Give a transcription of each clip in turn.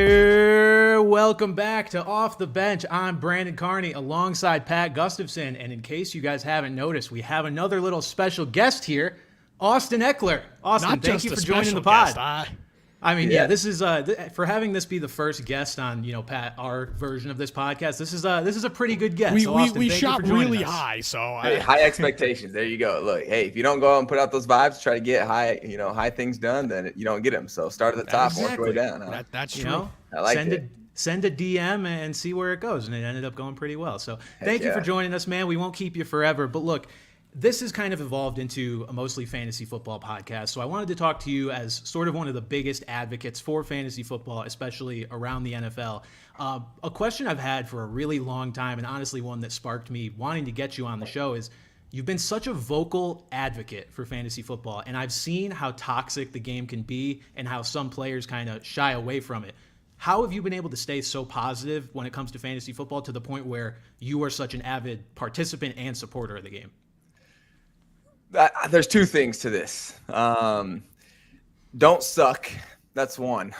Welcome back to Off the Bench. I'm Brandon Carney alongside Pat Gustafson. And in case you guys haven't noticed, we have another little special guest here, Austin Ekeler. Austin, thank you for joining the pod. This is for having this be the first guest on, Pat, our version of this podcast. This is a pretty good guest. We shot really high, high expectations. There you go. Look, hey, if you don't go out and put out those vibes, try to get high things done, then you don't get them. So start at the top, and work your way down. Huh? That's true. I like it. Send a DM and see where it goes, and it ended up going pretty well. So thank you for joining us, man. We won't keep you forever, but look. This has kind of evolved into a mostly fantasy football podcast. So I wanted to talk to you as sort of one of the biggest advocates for fantasy football, especially around the NFL. A question I've had for a really long time, and honestly one that sparked me wanting to get you on the show, is you've been such a vocal advocate for fantasy football, and I've seen how toxic the game can be and how some players kind of shy away from it. How have you been able to stay so positive when it comes to fantasy football to the point where you are such an avid participant and supporter of the game? There's two things to this. Don't suck. That's one.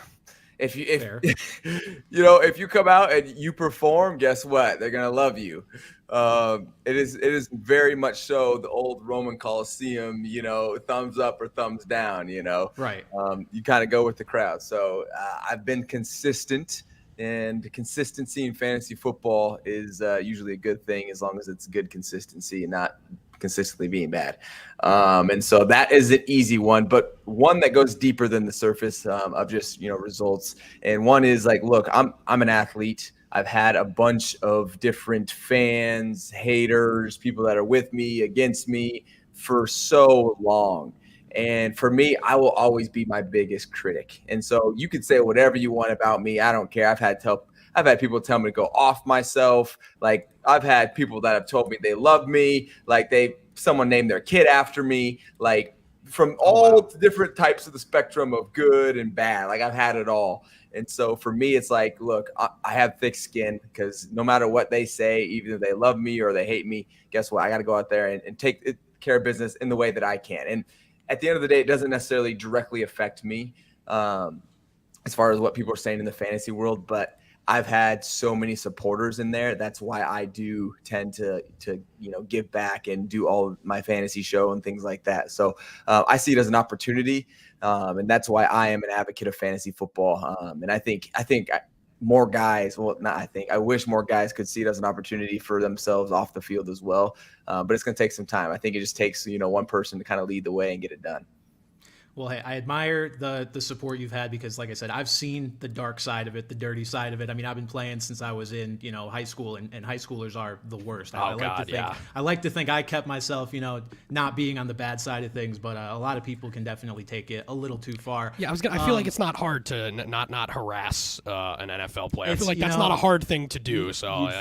If you come out and you perform, guess what? They're gonna love you. It is very much so the old Roman Coliseum. Thumbs up or thumbs down. Right. You kind of go with the crowd. So I've been consistent. And consistency in fantasy football is usually a good thing as long as it's good consistency and not consistently being bad. And so that is an easy one, but one that goes deeper than the surface of just, results. And one is like, look, I'm an athlete. I've had a bunch of different fans, haters, people that are with me, against me for so long. And for me, I will always be my biggest critic. And so you could say whatever you want about me. I don't care. I've had people tell me to go off myself. Like I've had people that have told me they love me. Like someone named their kid after me. Like from all the different types of the spectrum of good and bad. Like I've had it all. And so for me, it's like, look, I have thick skin because no matter what they say, even if they love me or they hate me, guess what? I got to go out there and take care of business in the way that I can. And at the end of the day, it doesn't necessarily directly affect me as far as what people are saying in the fantasy world, but I've had so many supporters in there. That's why I do tend to give back and do all of my fantasy show and things like that. So I see it as an opportunity, and that's why I am an advocate of fantasy football. And I think more guys, I wish more guys could see it as an opportunity for themselves off the field as well. But it's going to take some time. I think it just takes, one person to kind of lead the way and get it done. Well, hey, I admire the support you've had because, like I said, I've seen the dark side of it, the dirty side of it. I mean, I've been playing since I was in, high school, and high schoolers are the worst. I like to think I kept myself, not being on the bad side of things, but a lot of people can definitely take it a little too far. Yeah, I feel like it's not hard to not harass an NFL player. I feel like that's not a hard thing to do. So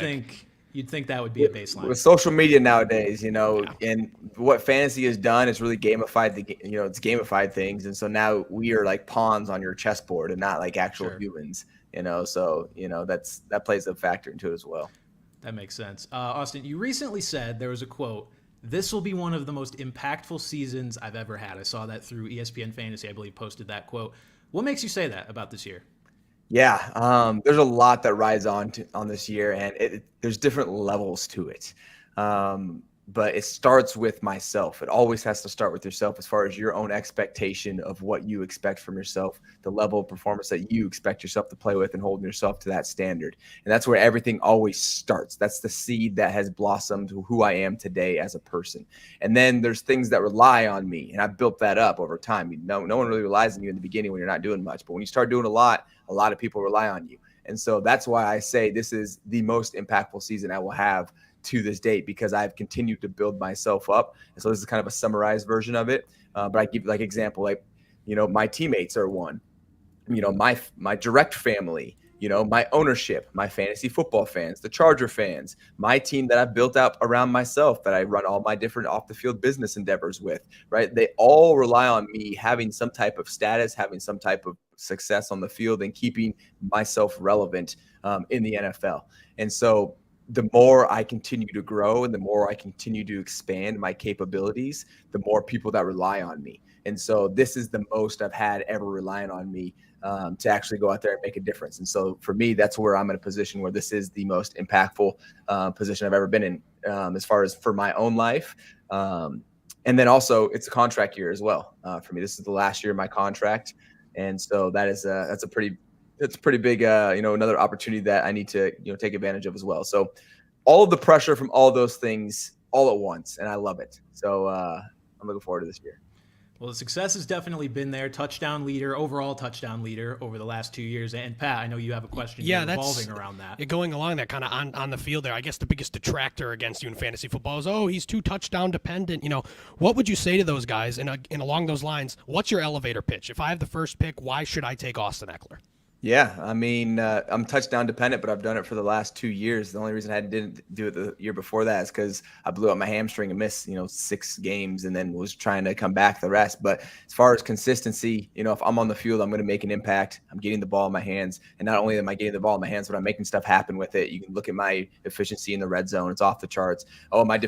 You'd think that would be a baseline. With social media nowadays, and what fantasy has done is really gamified it's gamified things. And so now we are like pawns on your chessboard and not like actual humans, so, that plays a factor into it as well. That makes sense. Austin, you recently said there was a quote, "This will be one of the most impactful seasons I've ever had." I saw that through ESPN Fantasy, I believe, posted that quote. What makes you say that about this year? Yeah, there's a lot that rides on this year, and there's different levels to it. But it starts with myself. It always has to start with yourself as far as your own expectation of what you expect from yourself, the level of performance that you expect yourself to play with and holding yourself to that standard. And that's where everything always starts. That's the seed that has blossomed to who I am today as a person. And then there's things that rely on me, and I've built that up over time. No one really relies on you in the beginning when you're not doing much. But when you start doing a lot of people rely on you. And so that's why I say this is the most impactful season I will have to this date, because I've continued to build myself up. And so this is kind of a summarized version of it. But I give like example, my teammates are one, my direct family, my ownership, my fantasy football fans, the Charger fans, my team that I've built out around myself that I run all my different off the field business endeavors with, right? They all rely on me having some type of status, having some type of success on the field and keeping myself relevant in the NFL. And so the more I continue to grow and the more I continue to expand my capabilities, the more people that rely on me. And so this is the most I've had ever relying on me to actually go out there and make a difference. And so for me, that's where I'm in a position where this is the most impactful position I've ever been in as far as for my own life. And then also it's a contract year as well. For me, this is the last year of my contract. And so that's a pretty big, another opportunity that I need to, take advantage of as well. So all of the pressure from all those things all at once, and I love it. So I'm looking forward to this year. Well, the success has definitely been there. Overall touchdown leader over the last 2 years. And Pat, I know you have a question revolving around that. Going along that kind of on the field there, I guess the biggest detractor against you in fantasy football is, he's too touchdown dependent. What would you say to those guys? And along those lines, what's your elevator pitch? If I have the first pick, why should I take Austin Ekeler? Yeah, I mean, I'm touchdown dependent, but I've done it for the last 2 years. The only reason I didn't do it the year before that is because I blew up my hamstring and missed, 6 games and then was trying to come back the rest. But as far as consistency, if I'm on the field, I'm going to make an impact. I'm getting the ball in my hands. And not only am I getting the ball in my hands, but I'm making stuff happen with it. You can look at my efficiency in the red zone. It's off the charts. Oh, am I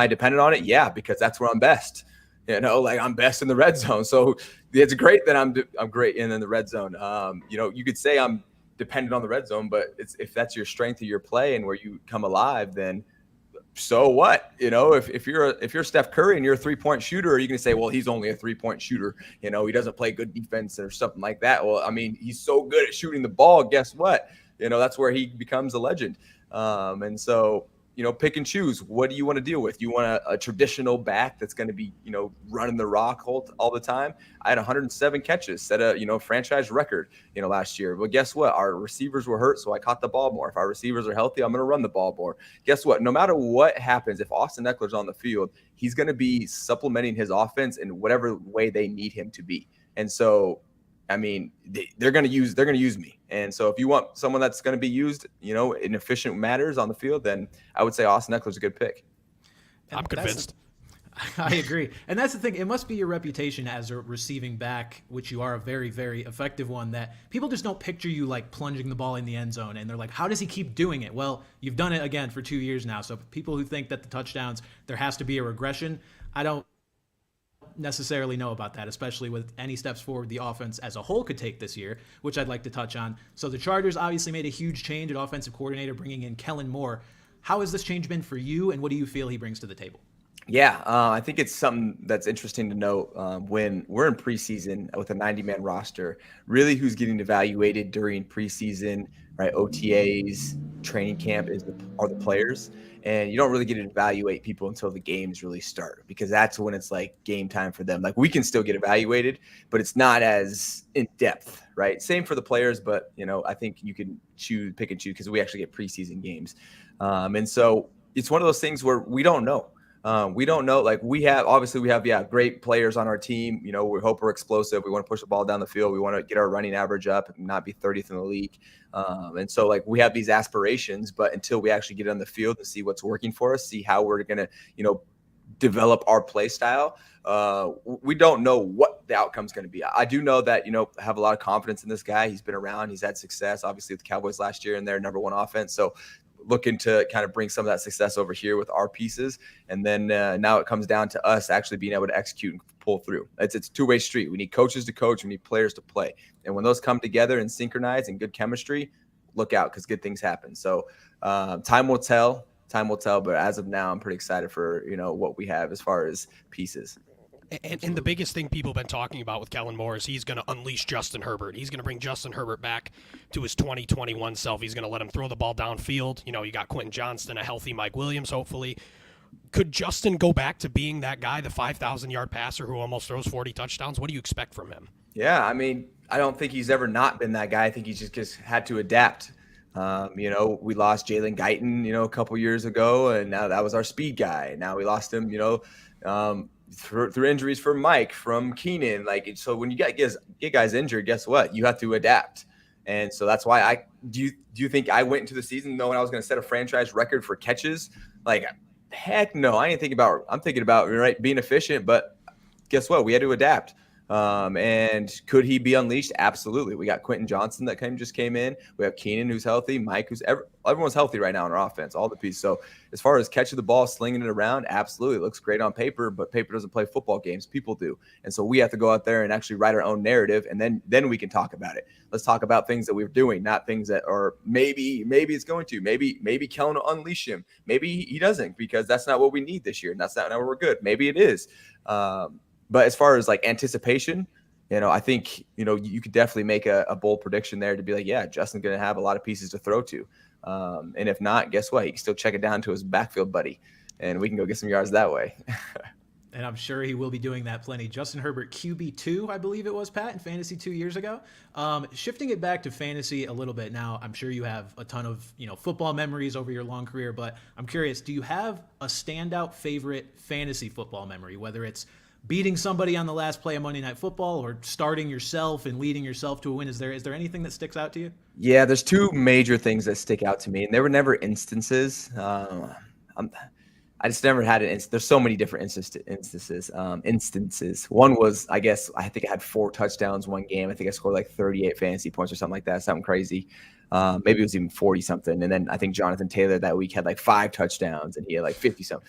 dependent on it? Yeah, because that's where I'm best. I'm best in the red zone. So it's great that I'm great in the red zone. You could say I'm dependent on the red zone, but if that's your strength of your play and where you come alive, then so what? If you're Steph Curry and you're a 3-point shooter, are you going to say, well, he's only a 3-point shooter? He doesn't play good defense or something like that. Well, I mean, he's so good at shooting the ball. Guess what? That's where he becomes a legend. And so, pick and choose. What do you want to deal with? You want a traditional back that's going to be, running the rock all the time. I had 107 catches, set a, franchise record, last year. Well, guess what? Our receivers were hurt, so I caught the ball more. If our receivers are healthy, I'm going to run the ball more. Guess what? No matter what happens, if Austin Ekeler's on the field, he's going to be supplementing his offense in whatever way they need him to be. And so, I mean, they're going to use me. And so if you want someone that's going to be used, in efficient matters on the field, then I would say Austin Ekeler's a good pick. I'm convinced. I agree. And that's the thing. It must be your reputation as a receiving back, which you are a very, very effective one, that people just don't picture you like plunging the ball in the end zone. And they're like, how does he keep doing it? Well, you've done it again for 2 years now. So people who think that the touchdowns, there has to be a regression, I don't necessarily know about that, especially with any steps forward the offense as a whole could take this year, which I'd like to touch on. So the Chargers obviously made a huge change at offensive coordinator, bringing in Kellen Moore. How has this change been for you, and what do you feel he brings to the table? Yeah, I think it's something that's interesting to note when we're in preseason with a 90-man roster, really who's getting evaluated during preseason, right? OTAs, training camp are the players. And you don't really get to evaluate people until the games really start, because that's when it's like game time for them. Like, we can still get evaluated, but it's not as in depth, right? Same for the players, but I think you can pick and choose because we actually get preseason games. And so it's one of those things where we don't know. We don't know. Like, we have great players on our team. We hope we're explosive. We want to push the ball down the field. We want to get our running average up and not be 30th in the league. And so, like, we have these aspirations, but until we actually get on the field and see what's working for us, see how we're going to, develop our play style, we don't know what the outcome's going to be. I do know that, I have a lot of confidence in this guy. He's been around. He's had success, obviously, with the Cowboys last year and their number one offense. So looking to kind of bring some of that success over here with our pieces. And then now it comes down to us actually being able to execute and pull through. It's a two-way street. We need coaches to coach. We need players to play. And when those come together and synchronize and good chemistry, look out, because good things happen. So time will tell. But as of now, I'm pretty excited for, what we have as far as pieces. And the biggest thing people have been talking about with Kellen Moore is he's going to unleash Justin Herbert. He's going to bring Justin Herbert back to his 2021 self. He's going to let him throw the ball downfield. You got Quentin Johnston, a healthy Mike Williams, hopefully. Could Justin go back to being that guy, the 5,000-yard passer who almost throws 40 touchdowns? What do you expect from him? Yeah, I mean, I don't think he's ever not been that guy. I think he's just had to adapt. We lost Jalen Guyton, a couple years ago, and now that was our speed guy. Now we lost him, through injuries from Mike, from Keenan. So when you get guys injured, guess what? You have to adapt. And so that's why do you think I went into the season knowing I was going to set a franchise record for catches? Like, heck no. I'm thinking about, right, being efficient, but guess what? We had to adapt. And could he be unleashed? Absolutely. We got Quentin Johnson that just came in. We have Keenan, who's healthy. Mike, everyone's healthy right now in our offense, all the pieces. So as far as catching the ball, slinging it around, absolutely. It looks great on paper, but paper doesn't play football games. People do. And so we have to go out there and actually write our own narrative, and then we can talk about it. Let's talk about things that we're doing, not things that are maybe it's going to. Maybe Kellen will unleash him. Maybe he doesn't, because that's not what we need this year, and that's not where we're good. Maybe it is. But as far as like anticipation, I think, you could definitely make a bold prediction there to be like, yeah, Justin's going to have a lot of pieces to throw to. And if not, guess what? He can still check it down to his backfield buddy, and we can go get some yards that way. And I'm sure he will be doing that plenty. Justin Herbert, QB2, I believe it was, Pat, in fantasy 2 years ago. Shifting it back to fantasy a little bit now, I'm sure you have a ton of football memories over your long career, but I'm curious, do you have a standout favorite fantasy football memory, whether it's beating somebody on the last play of Monday Night Football or starting yourself and leading yourself to a win? Is there anything that sticks out to you? Yeah, there's two major things that stick out to me, and they were never instances. I just never had there's so many different instances. One was, I think I had 4 touchdowns one game. I think I scored like 38 fantasy points or something like that, something crazy. Maybe it was even 40 something. And then I think Jonathan Taylor that week had like 5 touchdowns and he had like 50 something.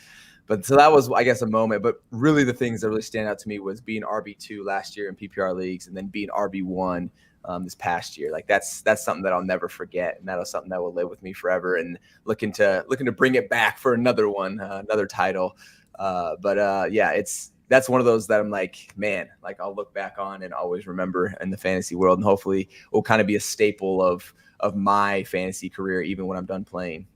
But so that was, I guess, a moment. But really the things that really stand out to me was being RB2 last year in PPR leagues, and then being RB1 this past year. Like that's something that I'll never forget, and that was something that will live with me forever. And looking to bring it back for another one, another title. Yeah, that's one of those that I'm like, man, like I'll look back on and always remember in the fantasy world, and hopefully will kind of be a staple of my fantasy career, even when I'm done playing.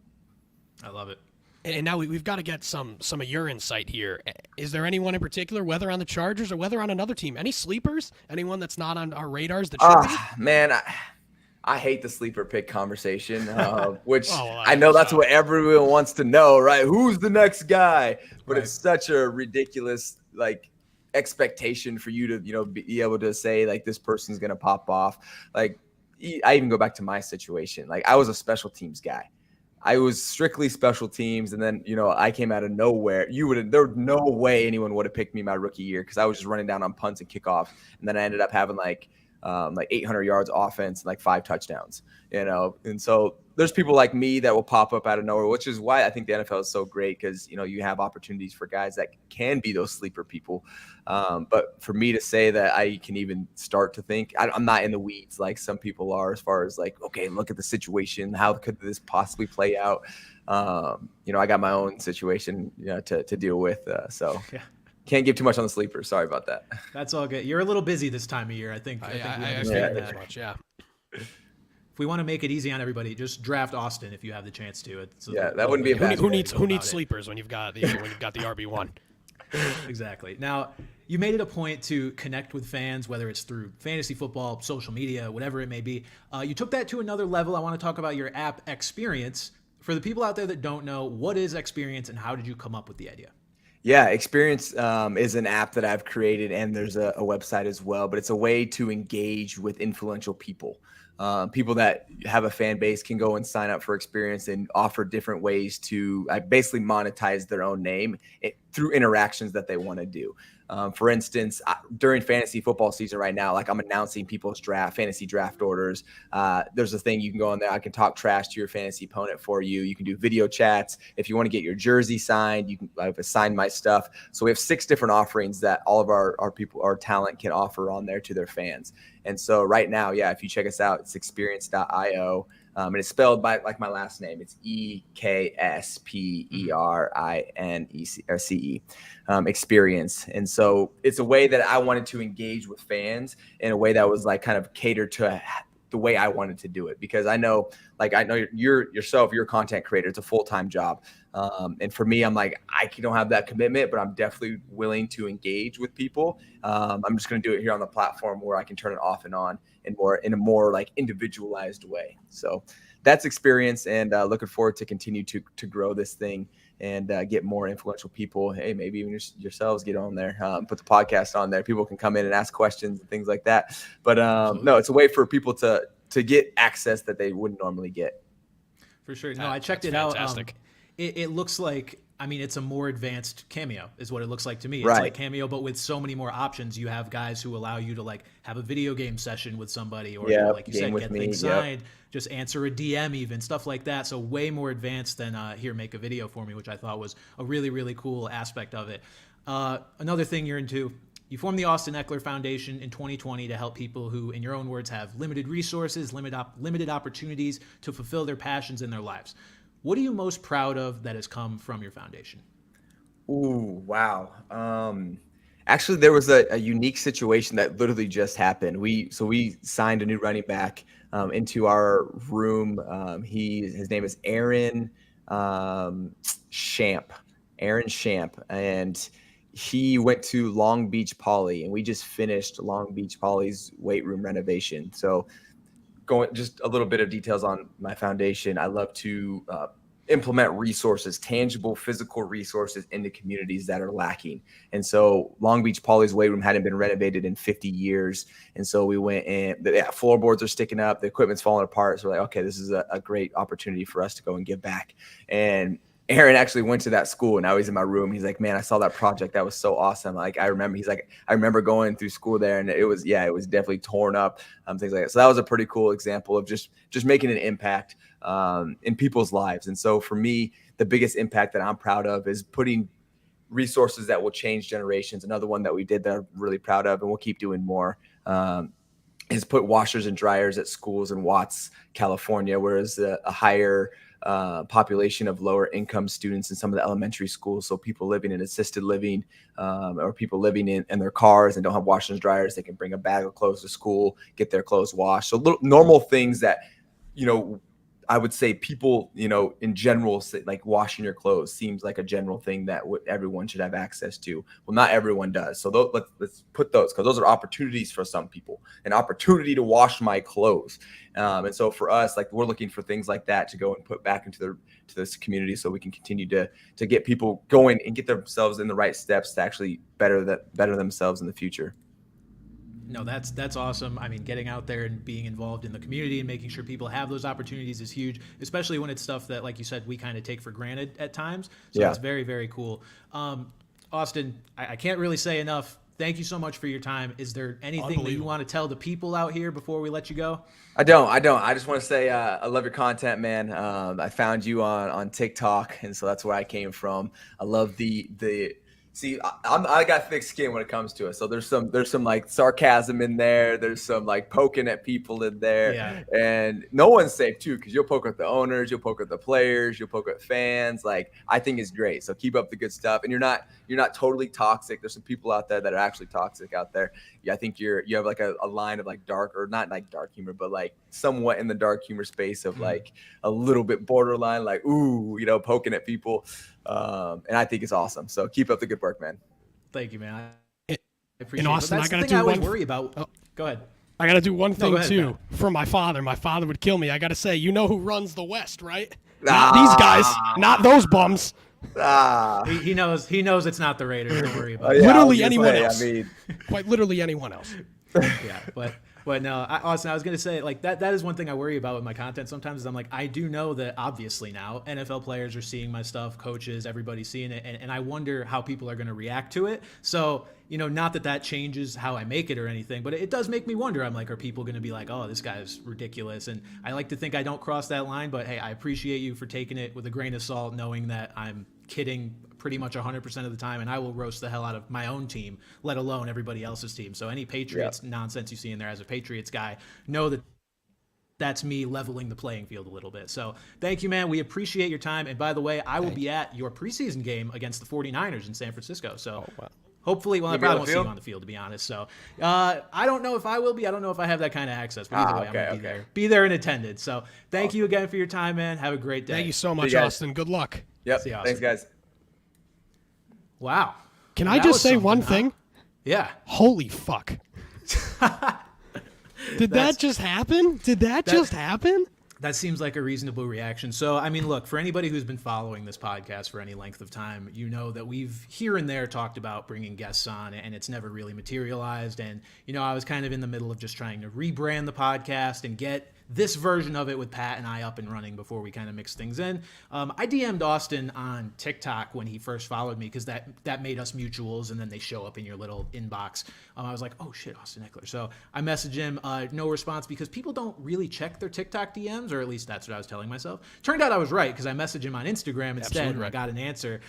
I love it. And now we've got to get some of your insight here. Is there anyone in particular, whether on the Chargers or whether on another team, any sleepers? Anyone that's not on our radars that should be? Man, I hate the sleeper pick conversation, which I know that's what everyone wants to know, right? Who's the next guy? But right. It's such a ridiculous like expectation for you to be able to say like this person's gonna pop off. Like I even go back to my situation. Like I was a special teams guy. I was strictly special teams, and then I came out of nowhere. There was no way anyone would have picked me my rookie year, because I was just running down on punts and kickoffs, and then I ended up having like 800 yards offense and like 5 touchdowns. And so there's people like me that will pop up out of nowhere, which is why I think the NFL is so great, because you have opportunities for guys that can be those sleeper people. But for me to say that I can even start to think, I'm not in the weeds like some people are, as far as like, okay, look at the situation, how could this possibly play out? I got my own situation to deal with, so yeah. Can't give too much on the sleeper. Sorry about that. That's all good. You're a little busy this time of year. I think we understand that much. Yeah. If we want to make it easy on everybody, just draft Austin if you have the chance to. That wouldn't be a bad. Who needs sleepers when you've got the RB1? Exactly. Now, you made it a point to connect with fans, whether it's through fantasy football, social media, whatever it may be. You took that to another level. I want to talk about your app Experience. For the people out there that don't know, what is Experience and how did you come up with the idea? Yeah, Experience is an app that I've created, and there's a website as well, but it's a way to engage with influential people. People that have a fan base can go and sign up for Experience and offer different ways to basically monetize their own name through interactions that they want to do. For instance, during fantasy football season right now, like I'm announcing people's fantasy draft orders. There's a thing you can go on there. I can talk trash to your fantasy opponent for you. You can do video chats. If you want to get your jersey signed, I've assigned my stuff. So we have 6 different offerings that all of our people, our talent can offer on there to their fans. And so right now, yeah, if you check us out, it's experience.io. And it's spelled by like my last name. It's EKSPERINECE, Experience. And so it's a way that I wanted to engage with fans in a way that was like kind of catered to the way I wanted to do it, because I know you're a content creator. It's a full-time job. And for me, I'm like, I don't have that commitment, but I'm definitely willing to engage with people. I'm just going to do it here on the platform where I can turn it off and on in a more like individualized way. So that's Experience, and looking forward to continue to grow this thing and get more influential people. Hey, maybe even yourselves get on there, put the podcast on there. People can come in and ask questions and things like that. But no, it's a way for people to get access that they wouldn't normally get. For sure. No, I checked it out. It looks like I mean, it's a more advanced Cameo is what it looks like to me. It's Right. like Cameo, but with so many more options. You have guys who allow you to like have a video game session with somebody, or like you game said, with get me, things signed, just answer a DM, even stuff like that. So way more advanced than here, make a video for me, which I thought was a really, really cool aspect of it. Another thing you're into, you formed the Austin Ekeler Foundation in 2020 to help people who, in your own words, have limited resources, limited opportunities to fulfill their passions in their lives. What are you most proud of that has come from your foundation? Ooh, wow. Actually, there was a unique situation that literally just happened. We signed a new running back into our room. His name is Aaron Shamp. Aaron Shamp, and he went to Long Beach Poly, and we just finished Long Beach Poly's weight room renovation. So going just a little bit of details on my foundation. I love to implement resources, tangible physical resources into communities that are lacking. And so Long Beach Poly's weight room hadn't been renovated in 50 years. And so we went and the floorboards are sticking up, the equipment's falling apart. So we're like, okay, this is a great opportunity for us to go and give back. And Aaron actually went to that school, and now he's in my room. He's like, man, I saw that project. That was so awesome. Like, I remember going through school there, and it was definitely torn up, things like that. So that was a pretty cool example of just making an impact in people's lives. And so for me, the biggest impact that I'm proud of is putting resources that will change generations. Another one that we did that I'm really proud of, and we'll keep doing more, is put washers and dryers at schools in Watts, California, whereas a higher population of lower income students in some of the elementary schools. So people living in assisted living or people living in their cars and don't have washers and dryers, they can bring a bag of clothes to school, get their clothes washed. So little normal things that, I would say people, in general, say, like washing your clothes seems like a general thing that everyone should have access to. Well, not everyone does. So let's put those, because those are opportunities for some people, an opportunity to wash my clothes. And so for us, like, we're looking for things like that to go and put back into this community, so we can continue to get people going and get themselves in the right steps to actually better themselves in the future. No, that's awesome. I mean, getting out there and being involved in the community and making sure people have those opportunities is huge, especially when it's stuff that, like you said, we kind of take for granted at times. So it's very, very cool. Austin, I can't really say enough. Thank you so much for your time. Is there anything that you want to tell the people out here before we let you go? I don't. I just want to say I love your content, man. I found you on TikTok, and so that's where I came from. I love the See, I got thick skin when it comes to it. So there's some like sarcasm in there. There's some like poking at people in there. Yeah. And no one's safe too, because you'll poke at the owners, you'll poke at the players, you'll poke at fans. Like, I think it's great. So keep up the good stuff. And you're not totally toxic. There's some people out there that are actually toxic out there. Yeah, I think you have like a line of like dark, or not like dark humor, but like somewhat in the dark humor space of like a little bit borderline, like, ooh, poking at people. And I think it's awesome. So keep up the good work, man. Thank you, man. I appreciate in Austin, it. That's I the gotta thing I do always one. worry about. Oh. Go ahead. I got to do one thing, go ahead, too, Pat. for my father. My father would kill me. I got to say, you know who runs the West, right? Not these guys. Not those bums. He knows it's not the Raiders. Don't worry about Oh, it. yeah, Literally anyone else. I mean, Quite literally anyone else. Yeah, but no, Austin, I was going to say, like, that is one thing I worry about with my content sometimes is I'm like, I do know that obviously now NFL players are seeing my stuff, coaches, everybody's seeing it, and I wonder how people are going to react to it. So, not that changes how I make it or anything, but it does make me wonder. I'm like, are people going to be like, oh, this guy's ridiculous? And I like to think I don't cross that line, but hey, I appreciate you for taking it with a grain of salt, knowing that I'm kidding pretty much 100% of the time, and I will roast the hell out of my own team, let alone everybody else's team. So any Patriots nonsense you see in there, as a Patriots guy, know that that's me leveling the playing field a little bit. So thank you, man. We appreciate your time. And by the way, I will be at your preseason game against the 49ers in San Francisco. So hopefully, I probably won't see you on the field, to be honest. So I don't know if I will be. I don't know if I have that kind of access. But either way, I'm going to be there. Be there in attendance. So thank you again for your time, man. Have a great day. Thank you so much, Austin. Good luck. Yep. See you, Thanks, guys. Wow. Can I just say one thing? Yeah. Holy fuck. Did that just happen? That seems like a reasonable reaction. So, I mean, look, for anybody who's been following this podcast for any length of time, you know that we've here and there talked about bringing guests on, and it's never really materialized. And, I was kind of in the middle of just trying to rebrand the podcast and get this version of it with Pat and I up and running before we kind of mix things in. I DM'd Austin on TikTok when he first followed me because that made us mutuals, and then they show up in your little inbox. I was like, oh shit, Austin Ekeler. So I messaged him, no response because people don't really check their TikTok DMs, or at least that's what I was telling myself. Turned out I was right because I messaged him on Instagram instead, and I got an answer,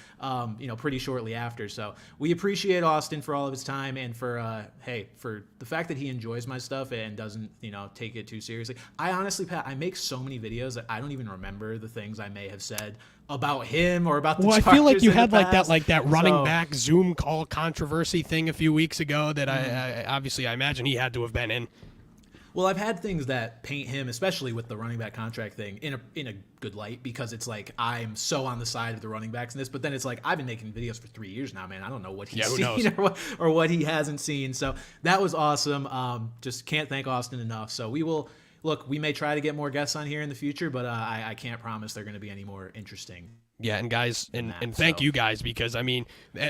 pretty shortly after. So we appreciate Austin for all of his time and for the fact that he enjoys my stuff and doesn't, take it too seriously. I honestly, Pat, I make so many videos that I don't even remember the things I may have said about him or about the Chargers. I feel like you had that running back Zoom call controversy thing a few weeks ago that I imagine he had to have been in. Well, I've had things that paint him, especially with the running back contract thing, in a good light, because it's like I'm so on the side of the running backs in this. But then it's like I've been making videos for 3 years now, man. I don't know what he's seen or what he hasn't seen. So that was awesome. Just can't thank Austin enough. So we will. Look, we may try to get more guests on here in the future, but I can't promise they're going to be any more interesting. Yeah, and guys, and thank you guys, because I mean,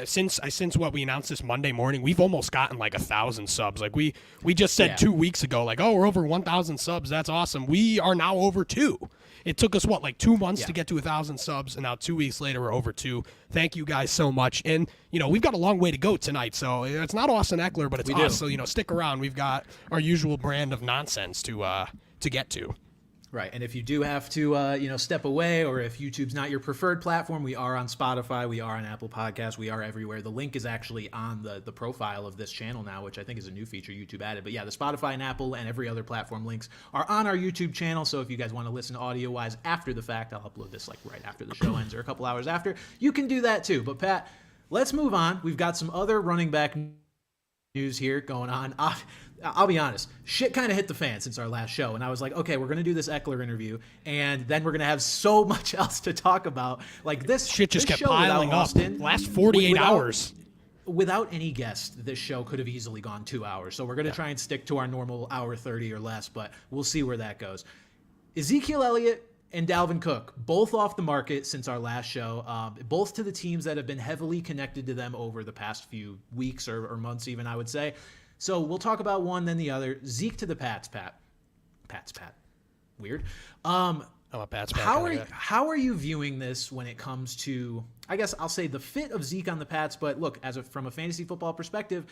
since what we announced this Monday morning, we've almost gotten like 1,000 subs. Like we just said 2 weeks ago, like, oh, we're over 1,000 subs. That's awesome. We are now over 2. It took us 2 months to get to 1,000 subs, and now 2 weeks later we're over 2. Thank you guys so much. And we've got a long way to go tonight, so it's not Austin Ekeler, but it's us. So stick around. We've got our usual brand of nonsense to get to. Right, and if you do have to, step away, or if YouTube's not your preferred platform, we are on Spotify, we are on Apple Podcasts, we are everywhere. The link is actually on the profile of this channel now, which I think is a new feature YouTube added. But yeah, the Spotify and Apple and every other platform links are on our YouTube channel, so if you guys want to listen audio-wise after the fact, I'll upload this right after the show ends or a couple hours after, you can do that too. But Pat, let's move on. We've got some other running back news here going on. I'll be honest, shit kind of hit the fan since our last show, and I was like, okay, we're going to do this Ekeler interview, and then we're going to have so much else to talk about. Like this shit just kept piling up. Last 48 hours. Without any guest, this show could have easily gone 2 hours. So we're going to try and stick to our normal hour 30 or less, but we'll see where that goes. Ezekiel Elliott and Dalvin Cook, both off the market since our last show, both to the teams that have been heavily connected to them over the past few weeks or months even, I would say. So we'll talk about one, then the other. Zeke to the Pats, Pat. Weird. I'm a Pats Pat. How are you viewing this when it comes to, I guess I'll say, the fit of Zeke on the Pats? But look, from a fantasy football perspective,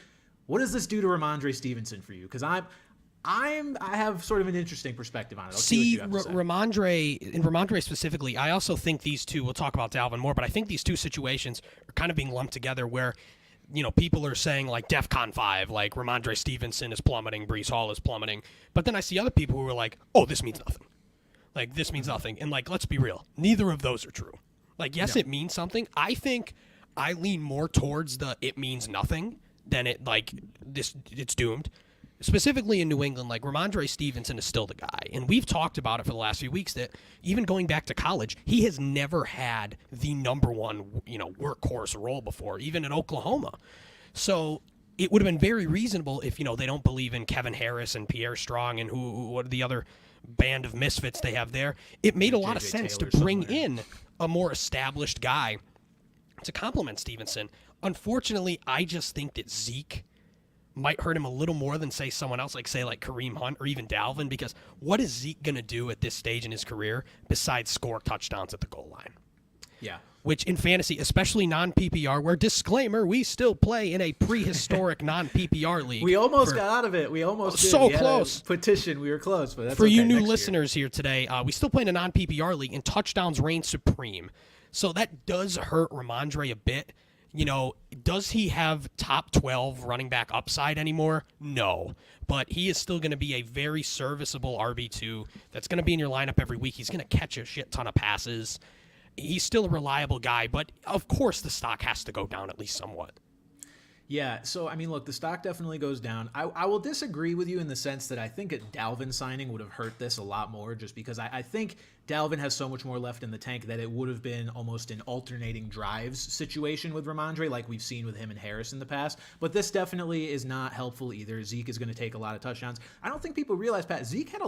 what does this do to Ramondre Stevenson for you? Because I have sort of an interesting perspective on it. Ramondre specifically, I also think these two, we'll talk about Dalvin more, but I think these two situations are kind of being lumped together where people are saying like DEFCON 5, like Ramondre Stevenson is plummeting, Breece Hall is plummeting. But then I see other people who are like, oh, this means nothing. Like, this means nothing. And like, let's be real. Neither of those are true. Like, yes, it means something. I think I lean more towards the it means nothing than it's doomed. Specifically in New England, like Ramondre Stevenson is still the guy. And we've talked about it for the last few weeks that even going back to college, he has never had the number one, workhorse role before, even in Oklahoma. So it would have been very reasonable if, they don't believe in Kevin Harris and Pierre Strong and what the other band of misfits they have there. It made a lot of sense to bring in a more established guy to complement Stevenson. Unfortunately, I just think that Zeke might hurt him a little more than, say, someone else, like Kareem Hunt or even Dalvin, because what is Zeke going to do at this stage in his career besides score touchdowns at the goal line? Yeah. Which in fantasy, especially non-PPR, where, disclaimer, we still play in a prehistoric non-PPR league. We almost got out of it. We almost did. So we close. Petition. We were close, but that's for okay. you new listeners here today, we still play in a non-PPR league, and touchdowns reign supreme. So that does hurt Ramondre a bit. Does he have top 12 running back upside anymore? No. But he is still going to be a very serviceable RB2 that's going to be in your lineup every week. He's going to catch a shit ton of passes. He's still a reliable guy, but of course the stock has to go down at least somewhat. Yeah, so, I mean, look, the stock definitely goes down. I will disagree with you in the sense that I think a Dalvin signing would have hurt this a lot more, just because I think Dalvin has so much more left in the tank that it would have been almost an alternating drives situation with Ramondre, like we've seen with him and Harris in the past. But this definitely is not helpful either. Zeke is going to take a lot of touchdowns. I don't think people realize, Pat, Zeke had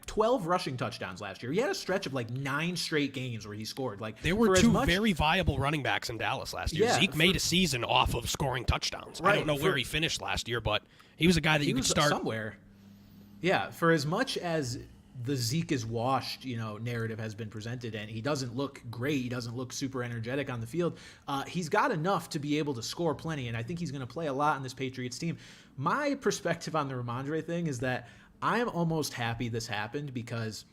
12 rushing touchdowns last year. He had a stretch of 9 straight games where he scored. There were two very viable running backs in Dallas last year. Yeah, Zeke made a season off of scoring touchdowns. Right, I don't know where he finished last year, but he was a guy that you could start somewhere. Yeah, for as much as the Zeke is washed, narrative has been presented, and he doesn't look great. He doesn't look super energetic on the field. He's got enough to be able to score plenty, and I think he's going to play a lot on this Patriots team. My perspective on the Ramondre thing is that I am almost happy this happened, because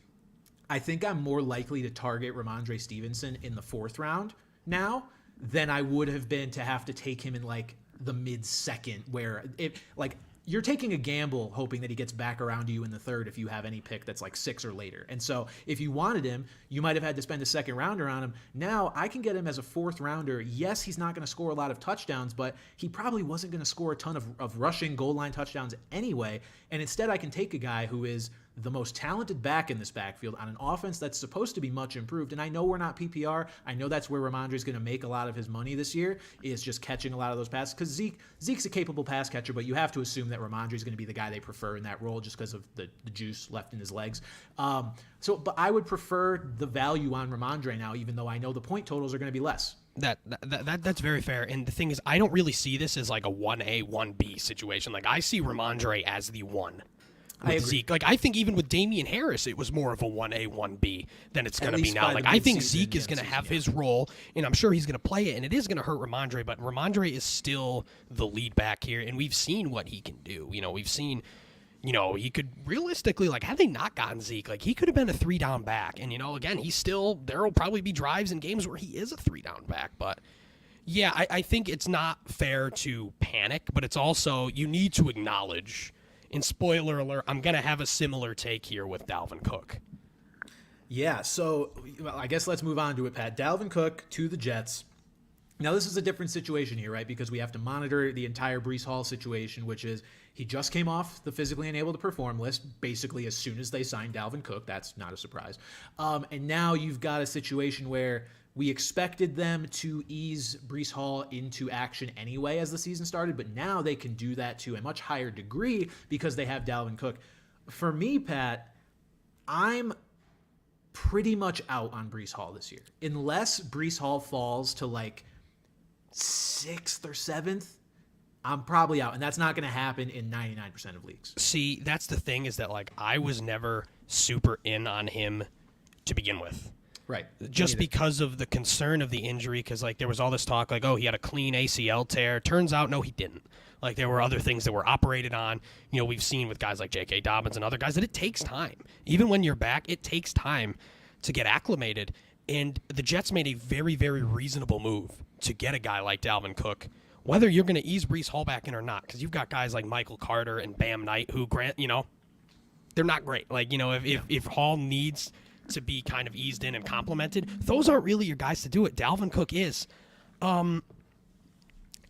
I think I'm more likely to target Ramondre Stevenson in the 4th round now than I would have been to have to take him in like the mid-second, where you're taking a gamble hoping that he gets back around to you in the 3rd if you have any pick that's like 6 or later. And so if you wanted him, you might have had to spend a 2nd rounder on him. Now I can get him as a 4th rounder. Yes, he's not going to score a lot of touchdowns, but he probably wasn't going to score a ton of rushing goal line touchdowns anyway. And instead I can take a guy who is the most talented back in this backfield on an offense that's supposed to be much improved. And I know we're not PPR. I know that's where Ramondre's going to make a lot of his money this year, is just catching a lot of those passes, because Zeke's a capable pass catcher, but you have to assume that Ramondre's going to be the guy they prefer in that role just because of the juice left in his legs. But I would prefer the value on Ramondre now, even though I know the point totals are going to be less. That's very fair. And the thing is, I don't really see this as like a 1A, 1B situation. Like, I see Ramondre as the 1. With Zeke. Like, I think even with Damian Harris, it was more of a 1A, 1B than it's going to be now. Like, I think Zeke is going to have his role, and I'm sure he's going to play it, and it is going to hurt Ramondre, but Ramondre is still the lead back here, and we've seen what he can do. We've seen, he could realistically, like, had they not gotten Zeke, like, he could have been a 3-down back. And, again, there will probably be drives and games where he is a 3-down back, but yeah, I think it's not fair to panic, but it's also, you need to acknowledge. And spoiler alert, I'm going to have a similar take here with Dalvin Cook. Yeah, so I guess let's move on to it, Pat. Dalvin Cook to the Jets. Now, this is a different situation here, right? Because we have to monitor the entire Breece Hall situation, which is he just came off the physically unable to perform list basically as soon as they signed Dalvin Cook. That's not a surprise. And now you've got a situation where we expected them to ease Breece Hall into action anyway as the season started, but now they can do that to a much higher degree because they have Dalvin Cook. For me, Pat, I'm pretty much out on Breece Hall this year. Unless Breece Hall falls to like 6th or 7th, I'm probably out. And that's not going to happen in 99% of leagues. See, that's the thing, is that like I was never super in on him to begin with. Right. Just because of the concern of the injury, because like there was all this talk like, oh, he had a clean ACL tear. Turns out, no, he didn't. Like, there were other things that were operated on. We've seen with guys like J.K. Dobbins and other guys that it takes time. Even when you're back, it takes time to get acclimated. And the Jets made a very, very reasonable move to get a guy like Dalvin Cook, whether you're going to ease Breece Hall back in or not, because you've got guys like Michael Carter and Bam Knight who, they're not great. Like, if Hall needs to be kind of eased in and complimented, those aren't really your guys to do it. Dalvin Cook is.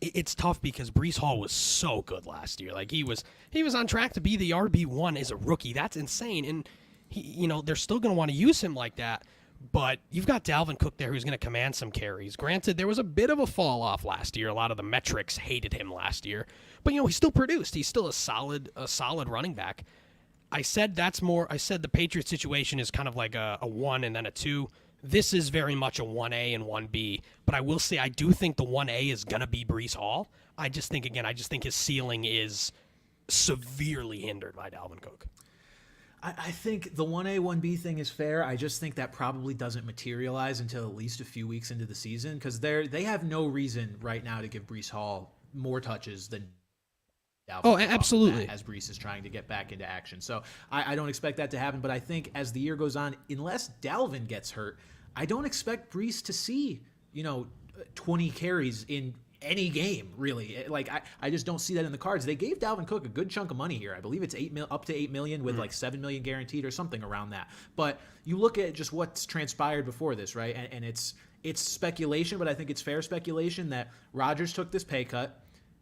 It's tough because Breece Hall was so good last year. Like, he was on track to be the RB1 as a rookie. That's insane. And they're still going to want to use him like that. But you've got Dalvin Cook there who's going to command some carries. Granted, there was a bit of a fall off last year. A lot of the metrics hated him last year. But he still produced. He's still a solid running back. I said the Patriots situation is kind of like a 1 and then a 2. This is very much a 1A and 1B. But I will say I do think the 1A is going to be Breece Hall. I just think his ceiling is severely hindered by Dalvin Cook. I think the 1A, 1B thing is fair. I just think that probably doesn't materialize until at least a few weeks into the season, because they have no reason right now to give Breece Hall more touches than Dalvin absolutely. As Breece is trying to get back into action. So I don't expect that to happen, but I think as the year goes on, unless Dalvin gets hurt, I don't expect Breece to see, 20 carries in any game, really. Like, I just don't see that in the cards. They gave Dalvin Cook a good chunk of money here. I believe it's up to $8 million with like $7 million guaranteed or something around that. But you look at just what's transpired before this, right? And it's speculation, but I think it's fair speculation that Rodgers took this pay cut.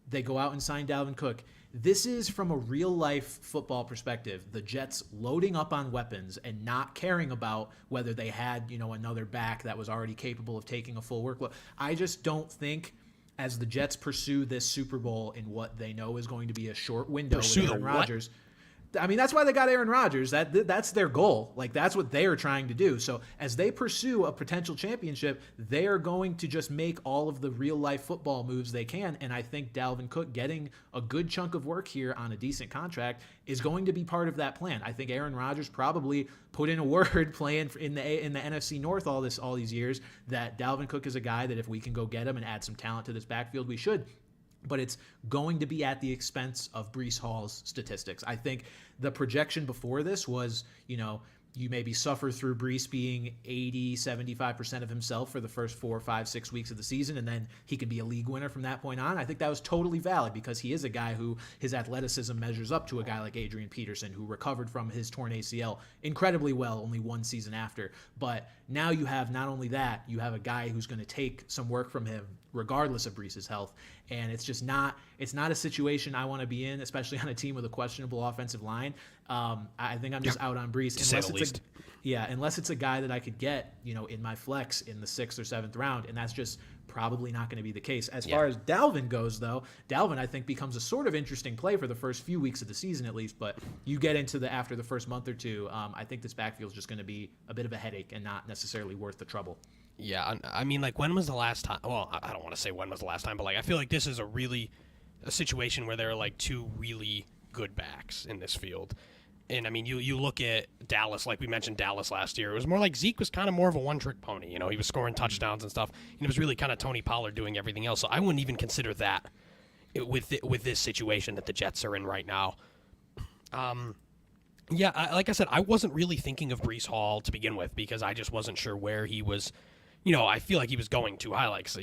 They go out and sign Dalvin Cook. This is from a real-life football perspective, the Jets loading up on weapons and not caring about whether they had, another back that was already capable of taking a full workload. I just don't think, as the Jets pursue this Super Bowl in what they know is going to be a short window with Aaron Rodgers, I mean, that's why they got Aaron Rodgers. That's their goal. Like, that's what they are trying to do. So as they pursue a potential championship, they are going to just make all of the real-life football moves they can. And I think Dalvin Cook getting a good chunk of work here on a decent contract is going to be part of that plan. I think Aaron Rodgers probably put in a word playing in the NFC North all these years that Dalvin Cook is a guy that if we can go get him and add some talent to this backfield, we should. But it's going to be at the expense of Breece Hall's statistics. I think the projection before this was, you maybe suffer through Breece being 80, 75% of himself for the first 4, 5, 6 weeks of the season, and then he could be a league winner from that point on. I think that was totally valid because he is a guy who his athleticism measures up to a guy like Adrian Peterson, who recovered from his torn ACL incredibly well only one season after. But now you have not only that, you have a guy who's going to take some work from him regardless of Breece's health. And it's just not a situation I want to be in, especially on a team with a questionable offensive line. I think I'm just out on Breece unless it's a guy that I could get, in my flex in the 6th or 7th round, and that's just probably not going to be the case. As far as Dalvin goes, though, Dalvin I think becomes a sort of interesting play for the first few weeks of the season at least. But you get into after the first month or two, I think this backfield is just going to be a bit of a headache and not necessarily worth the trouble. Yeah, I mean, like, when was the last time? Well, I don't want to say when was the last time, but, like, I feel like this is a situation where there are, like, two really good backs in this field. And, I mean, you look at Dallas, like we mentioned Dallas last year. It was more like Zeke was kind of more of a one-trick pony. He was scoring touchdowns and stuff. And it was really kind of Tony Pollard doing everything else. So I wouldn't even consider that with this situation that the Jets are in right now. Like I said, I wasn't really thinking of Breece Hall to begin with because I just wasn't sure where he was. I feel like he was going too high. Like, so,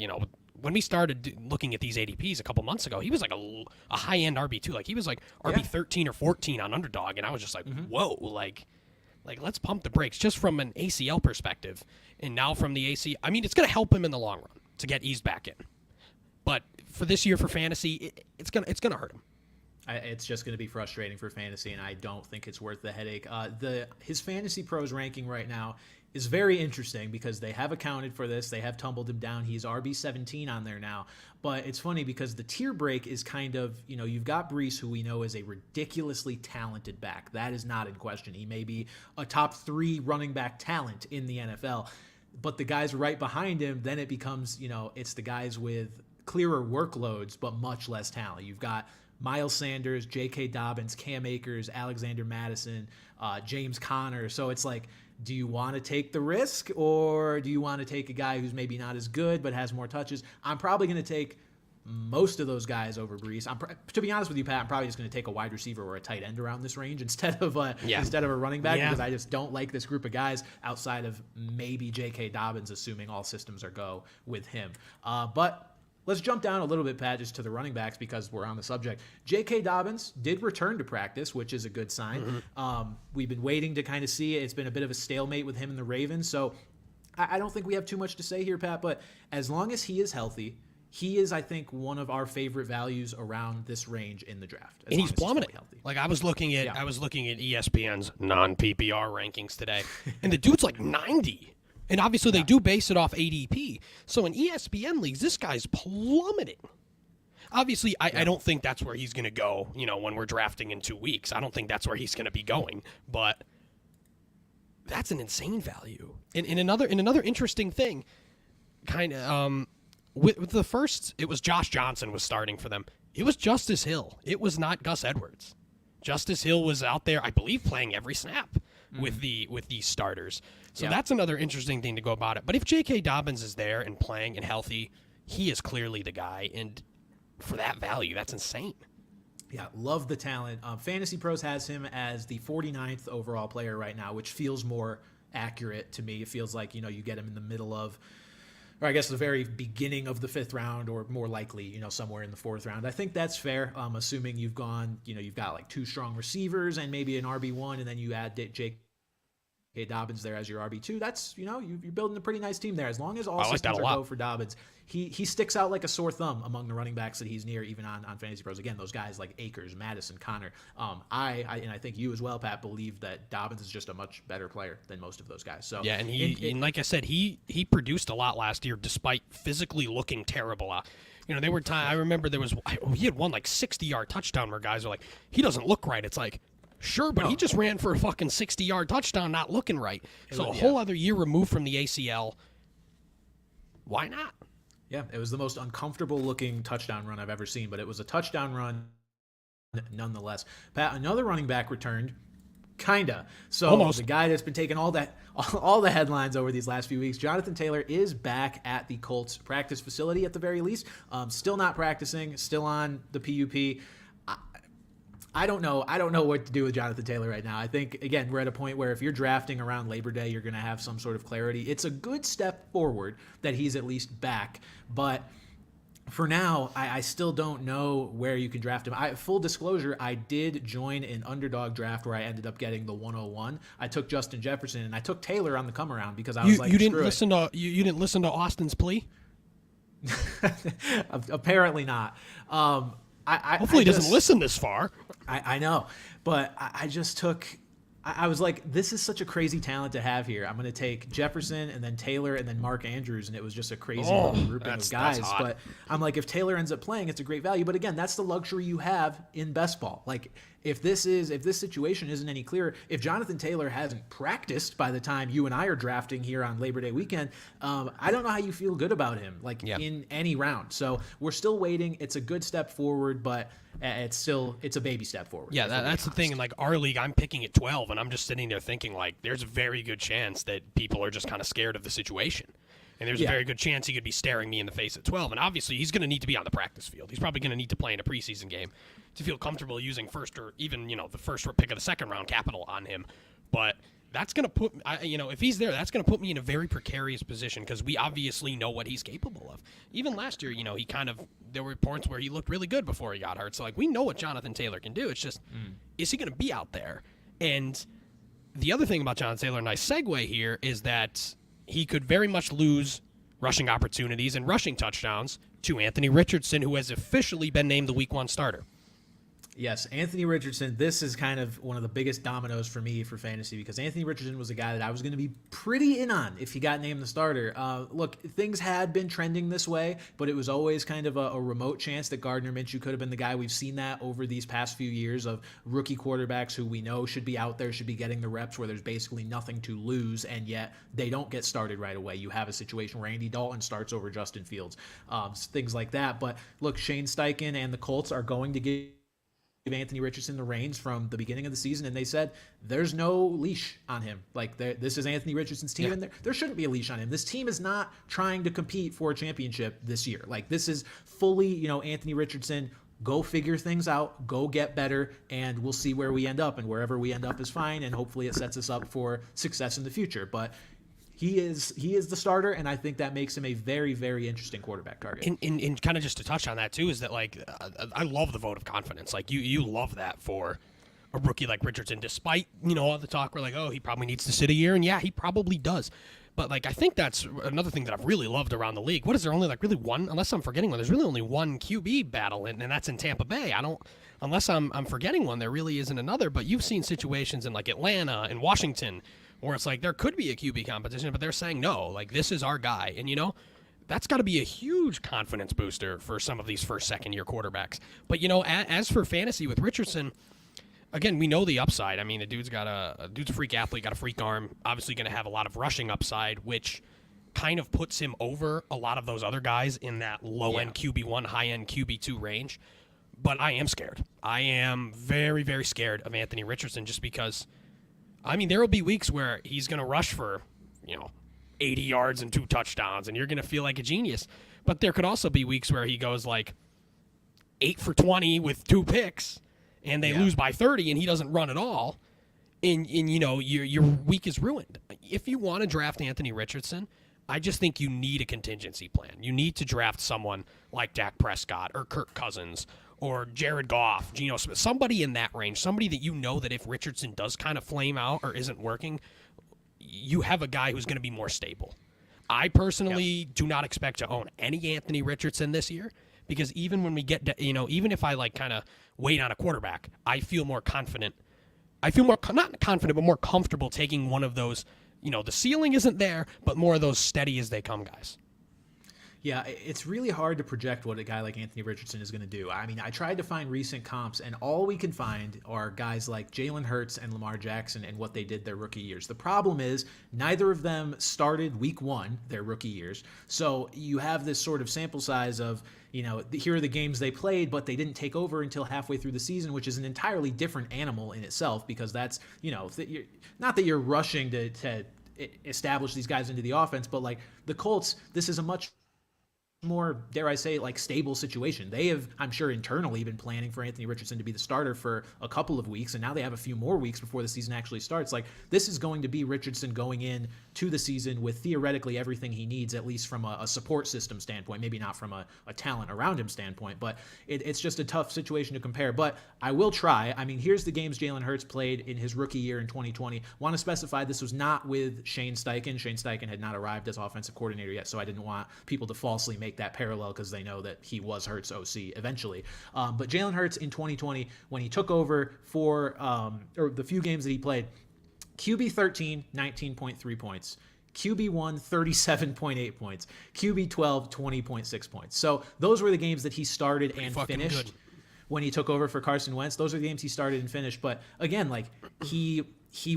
when we started looking at these ADPs a couple months ago, he was like a high-end RB2. Like, he was like RB 13 or 14 on Underdog, and I was just like, whoa, like let's pump the brakes just from an ACL perspective. And now from the AC, I mean, it's going to help him in the long run to get eased back in. But for this year for fantasy, it's gonna hurt him. It's just going to be frustrating for fantasy, and I don't think it's worth the headache. His Fantasy Pros ranking right now is very interesting because they have accounted for this. They have tumbled him down. He's RB 17 on there now. But it's funny because the tier break is kind of, you've got Breece, who we know is a ridiculously talented back. That is not in question. He may be a top 3 running back talent in the NFL. But the guys right behind him, then it becomes, it's the guys with clearer workloads but much less talent. You've got Miles Sanders, J.K. Dobbins, Cam Akers, Alexander Madison, James Conner. So it's like, do you want to take the risk or do you want to take a guy who's maybe not as good but has more touches? I'm probably going to take most of those guys over Breece. To be honest with you, Pat, I'm probably just going to take a wide receiver or a tight end around this range instead of a running back because I just don't like this group of guys outside of maybe J.K. Dobbins, assuming all systems are go with him. But let's jump down a little bit, Pat, just to the running backs because we're on the subject. J.K. Dobbins did return to practice, which is a good sign. We've been waiting to kind of see it. It's been a bit of a stalemate with him and the Ravens, so I don't think we have too much to say here, Pat, but as long as he is healthy, he is, I think, one of our favorite values around this range in the draft. And he's plummeting. Like, I was looking at ESPN's non-PPR rankings today, and the dude's like 90. And obviously they do base it off ADP. So in ESPN leagues, this guy's plummeting. Obviously, I don't think that's where he's going to go, when we're drafting in 2 weeks. I don't think that's where he's going to be going. But that's an insane value. And another interesting thing, kind of, with the first, it was Josh Johnson was starting for them. It was Justice Hill. It was not Gus Edwards. Justice Hill was out there, I believe, playing every snap with these starters. So that's another interesting thing to go about it. But if J.K. Dobbins is there and playing and healthy, he is clearly the guy. And for that value, that's insane. Yeah, love the talent. Fantasy Pros has him as the 49th overall player right now, which feels more accurate to me. It feels like, you get him in the middle of, or I guess the very beginning of the 5th round, or more likely, somewhere in the 4th round. I think that's fair, assuming you've gone, you've got like 2 strong receivers and maybe an RB1, and then you add J.K. Dobbins there as your RB2. That's, you're building a pretty nice team there. As long as all systems are go for Dobbins, he sticks out like a sore thumb among the running backs that he's near, even on Fantasy Pros. Again, those guys like Akers, Madison, Conner. I think you as well, Pat, believe that Dobbins is just a much better player than most of those guys. So yeah, and and like I said, he produced a lot last year despite physically looking terrible. There were times, I remember he had one like 60-yard touchdown where guys are like, he doesn't look right. It's like, Sure, but he just ran for a fucking 60-yard touchdown, not looking right. So a whole other year removed from the ACL. Why not? Yeah, it was the most uncomfortable-looking touchdown run I've ever seen, but it was a touchdown run nonetheless. Pat, another running back returned. Kinda. So almost. The guy that's been taking all the headlines over these last few weeks, Jonathan Taylor, is back at the Colts practice facility at the very least. Still not practicing, still on the PUP. I don't know what to do with Jonathan Taylor right now. I think, again, we're at a point where if you're drafting around Labor Day, you're going to have some sort of clarity. It's a good step forward that he's at least back, but for now, I still don't know where you can draft him. Full disclosure, I did join an underdog draft where I ended up getting the 101. I took Justin Jefferson, and I took Taylor on the come around because I was like, you didn't listen to you didn't listen to Austin's plea? Apparently not. Hopefully he doesn't listen this far. I know, but I just took. I was like, this is such a crazy talent to have here. I'm going to take Jefferson and then Taylor and then Mark Andrews, and it was just a crazy little grouping of guys. But I'm like, if Taylor ends up playing, it's a great value. But again, that's the luxury you have in best ball. Like, if this situation isn't any clearer, if Jonathan Taylor hasn't practiced by the time you and I are drafting here on Labor Day weekend, I don't know how you feel good about him, in any round. So we're still waiting. It's a good step forward, but it's a baby step forward. Yeah, that's the thing. In our league, I'm picking at 12, and I'm just sitting there thinking, there's a very good chance that people are just kind of scared of the situation. And there's a very good chance he could be staring me in the face at 12. And obviously, he's going to need to be on the practice field. He's probably going to need to play in a preseason game to feel comfortable using first or even, the first pick of the second round capital on him. But that's going to put, if he's there, that's going to put me in a very precarious position because we obviously know what he's capable of. Even last year, there were reports where he looked really good before he got hurt. So, we know what Jonathan Taylor can do. It's just, is he going to be out there? And the other thing about Jonathan Taylor, nice segue here, is that he could very much lose rushing opportunities and rushing touchdowns to Anthony Richardson, who has officially been named the Week 1 starter. Yes, Anthony Richardson, this is kind of one of the biggest dominoes for me for fantasy because Anthony Richardson was a guy that I was going to be pretty in on if he got named the starter. Look, things had been trending this way, but it was always kind of a remote chance that Gardner Minshew could have been the guy. We've seen that over these past few years of rookie quarterbacks who we know should be out there, should be getting the reps where there's basically nothing to lose, and yet they don't get started right away. You have a situation where Andy Dalton starts over Justin Fields, things like that. But look, Shane Steichen and the Colts are going to give Anthony Richardson the reins from the beginning of the season, and they said there's no leash on him. This is Anthony Richardson's team, and there shouldn't be a leash on him. This team is not trying to compete for a championship this year. This is fully, Anthony Richardson, go figure things out, go get better, and we'll see where we end up, and wherever we end up is fine, and hopefully it sets us up for success in the future. But he is the starter, and I think that makes him a very, very interesting quarterback target. And kind of just to touch on that, too, is that, I love the vote of confidence. You love that for a rookie like Richardson, despite, all the talk where, he probably needs to sit a year, and yeah, he probably does. But, I think that's another thing that I've really loved around the league. What is there only, really one, unless I'm forgetting one, there's really only one QB battle, and that's in Tampa Bay. Unless I'm forgetting one, there really isn't another. But you've seen situations in, Atlanta and Washington where it's there could be a QB competition, but they're saying, no, this is our guy. And, that's got to be a huge confidence booster for some of these first, second-year quarterbacks. But, as for fantasy with Richardson, again, we know the upside. I mean, the dude's a freak athlete, got a freak arm, obviously going to have a lot of rushing upside, which kind of puts him over a lot of those other guys in that low-end QB1, high-end QB2 range. But I am scared. I am very, very scared of Anthony Richardson just because, there will be weeks where he's going to rush for, 80 yards and 2 touchdowns, and you're going to feel like a genius. But there could also be weeks where he goes 8 for 20 with 2 picks, and they lose by 30, and he doesn't run at all, and your week is ruined. If you want to draft Anthony Richardson, I just think you need a contingency plan. You need to draft someone like Dak Prescott or Kirk Cousins or Jared Goff, Geno Smith, somebody in that range, somebody that that if Richardson does kind of flame out or isn't working, you have a guy who's going to be more stable. I personally do not expect to own any Anthony Richardson this year because even when we get, even if I kind of wait on a quarterback, I feel more confident. I feel more, not confident, but more comfortable taking one of those, the ceiling isn't there, but more of those steady as they come guys. Yeah, it's really hard to project what a guy like Anthony Richardson is going to do. I mean, I tried to find recent comps, and all we can find are guys like Jalen Hurts and Lamar Jackson and what they did their rookie years. The problem is neither of them started week one, their rookie years. So you have this sort of sample size of, here are the games they played, but they didn't take over until halfway through the season, which is an entirely different animal in itself because that's, not that you're rushing to establish these guys into the offense, but like the Colts, this is a much more, dare I say, like stable situation. They have, I'm sure, internally been planning for Anthony Richardson to be the starter for a couple of weeks, and now they have a few more weeks before the season actually starts. Like, this is going to be Richardson going in to the season with theoretically everything he needs, at least from a support system standpoint, maybe not from a talent around him standpoint, but it's just a tough situation to compare. But I will try. I mean, here's the games Jalen Hurts played in his rookie year in 2020. Want to specify this was not with Shane Steichen. Shane Steichen had not arrived as offensive coordinator yet, so I didn't want people to falsely make that parallel because they know that he was Hurts OC eventually. But Jalen Hurts in 2020, when he took over for or the few games that he played, QB 13, 19.3 points. QB 1, 37.8 points. QB 12, 20.6 points. So those were the games that he started and finished when he took over for Carson Wentz. Those are the games he started and finished. But again, like he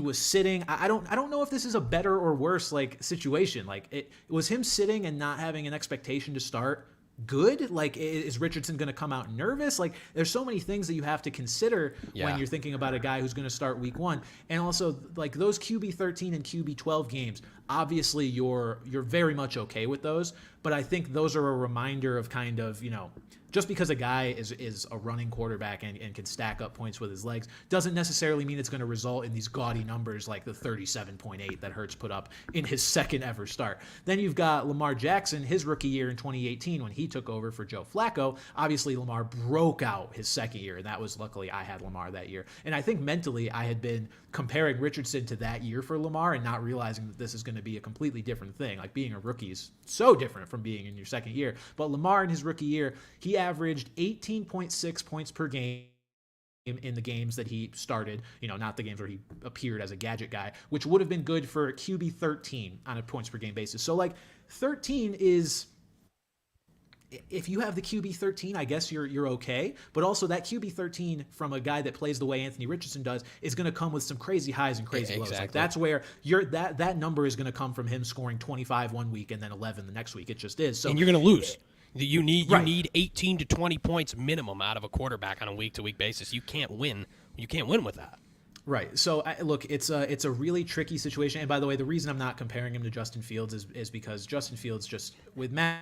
was sitting. I don't know if this is a better or worse like situation. Like it was him sitting and not having an expectation to start good. Like, is Richardson going to come out nervous? Like, there's so many things that you have to consider when you're thinking about a guy who's going to start week one. And also, like, those QB 13 and QB 12 games, obviously you're very much okay with those. But I think those are a reminder of kind of, just because a guy is a running quarterback and can stack up points with his legs doesn't necessarily mean it's going to result in these gaudy numbers like the 37.8 that Hurts put up in his second ever start. Then you've got Lamar Jackson, his rookie year in 2018 when he took over for Joe Flacco. Obviously, Lamar broke out his second year, and that was luckily I had Lamar that year. And I think mentally I had been comparing Richardson to that year for Lamar and not realizing that this is going to be a completely different thing. Like, being a rookie is so different from being in your second year. But Lamar in his rookie year, he averaged 18.6 points per game in the games that he started, not the games where he appeared as a gadget guy, which would have been good for QB 13 on a points per game basis. So like 13 is, if you have the QB 13, I guess you're okay. But also that QB 13 from a guy that plays the way Anthony Richardson does is going to come with some crazy highs and crazy lows. Like, that's where that number is going to come from him scoring 25 one week and then 11 the next week. It just is. So, and you're going to lose. You need 18 to 20 points minimum out of a quarterback on a week-to-week basis. You can't win. You can't win with that. Right. So, look, it's a really tricky situation. And by the way, the reason I'm not comparing him to Justin Fields is because Justin Fields just, with Matt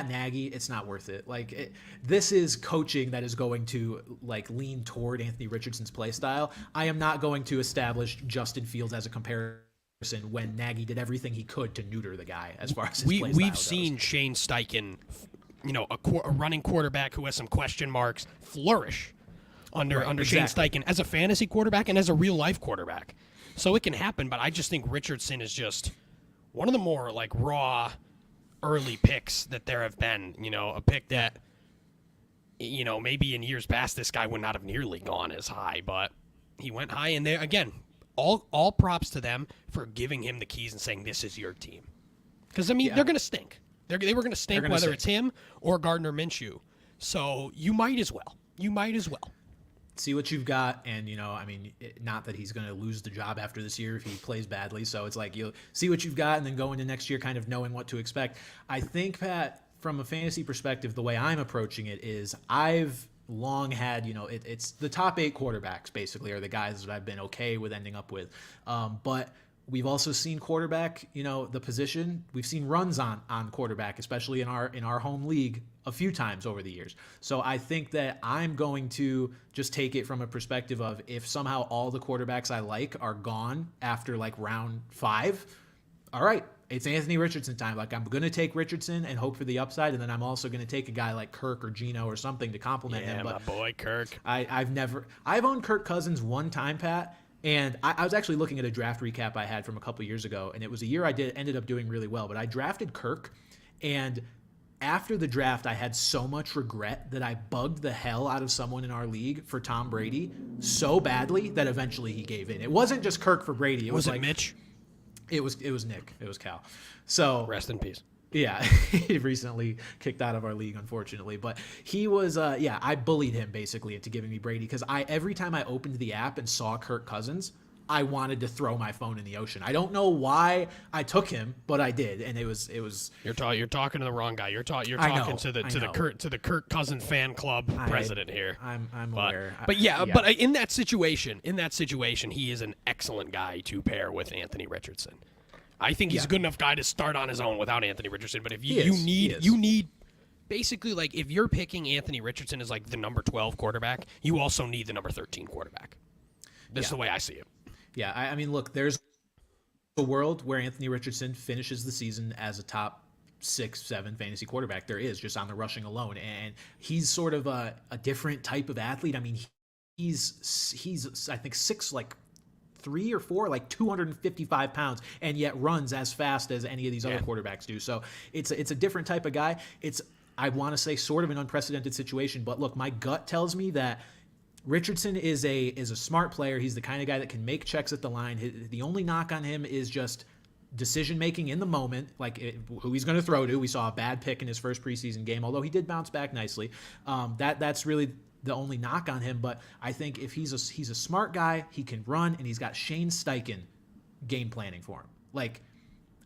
Nagy, it's not worth it. Like, this is coaching that is going to like lean toward Anthony Richardson's play style. I am not going to establish Justin Fields as a comparison when Nagy did everything he could to neuter the guy as far as his play style goes. We've seen Shane Steichen, a running quarterback who has some question marks, flourish under Shane Steichen as a fantasy quarterback and as a real life quarterback. So it can happen, but I just think Richardson is just one of the more like raw early picks that there have been. A pick that maybe in years past this guy would not have nearly gone as high, but he went high, and there again. All props to them for giving him the keys and saying, this is your team. Because, they're going to stink. They were going to stink whether it's him or Gardner Minshew. So you might as well. See what you've got. And, not that he's going to lose the job after this year if he plays badly. So it's like you'll see what you've got and then go into next year kind of knowing what to expect. I think, Pat, from a fantasy perspective, the way I'm approaching it is I've long had, it's the top 8 quarterbacks basically are the guys that I've been okay with ending up with. But we've also seen quarterback, the position, we've seen runs on quarterback, especially in our home league a few times over the years. So I think that I'm going to just take it from a perspective of if somehow all the quarterbacks I like are gone after like round 5, all right, it's Anthony Richardson time. Like, I'm going to take Richardson and hope for the upside, and then I'm also going to take a guy like Kirk or Geno or something to complement him. But my boy Kirk. I've owned Kirk Cousins one time, Pat, and I was actually looking at a draft recap I had from a couple years ago, and it was a year I ended up doing really well, but I drafted Kirk, and after the draft, I had so much regret that I bugged the hell out of someone in our league for Tom Brady so badly that eventually he gave in. It wasn't just Kirk for Brady. Was it Mitch? It was Nick. It was Cal. So rest in peace. Yeah, he recently kicked out of our league, unfortunately. But he was, I bullied him basically into giving me Brady because every time I opened the app and saw Kirk Cousins, I wanted to throw my phone in the ocean. I don't know why I took him, but I did, and it was. You're talking to the wrong guy. You're talking to the Kirk Cousins fan club president here. I'm aware. But but in that situation, he is an excellent guy to pair with Anthony Richardson. I think he's a good enough guy to start on his own without Anthony Richardson. But if you need basically, like, if you're picking Anthony Richardson as like the number 12 quarterback, you also need the number 13 quarterback. That's the way I see it. Yeah, I mean, look, there's a world where Anthony Richardson finishes the season as a top 6-7 fantasy quarterback. There is, just on the rushing alone, and he's sort of a different type of athlete. I mean, he's I think 3 or 4, like 255 pounds, and yet runs as fast as any of these other quarterbacks do. So it's a different type of guy. It's, I want to say, sort of an unprecedented situation. But look, my gut tells me that Richardson is a smart player. He's the kind of guy that can make checks at the line. The only knock on him is just decision making in the moment, who he's going to throw to. We saw a bad pick in his first preseason game, although he did bounce back nicely. That's really the only knock on him. But I think if he's a smart guy, he can run, and he's got Shane Steichen game planning for him. Like,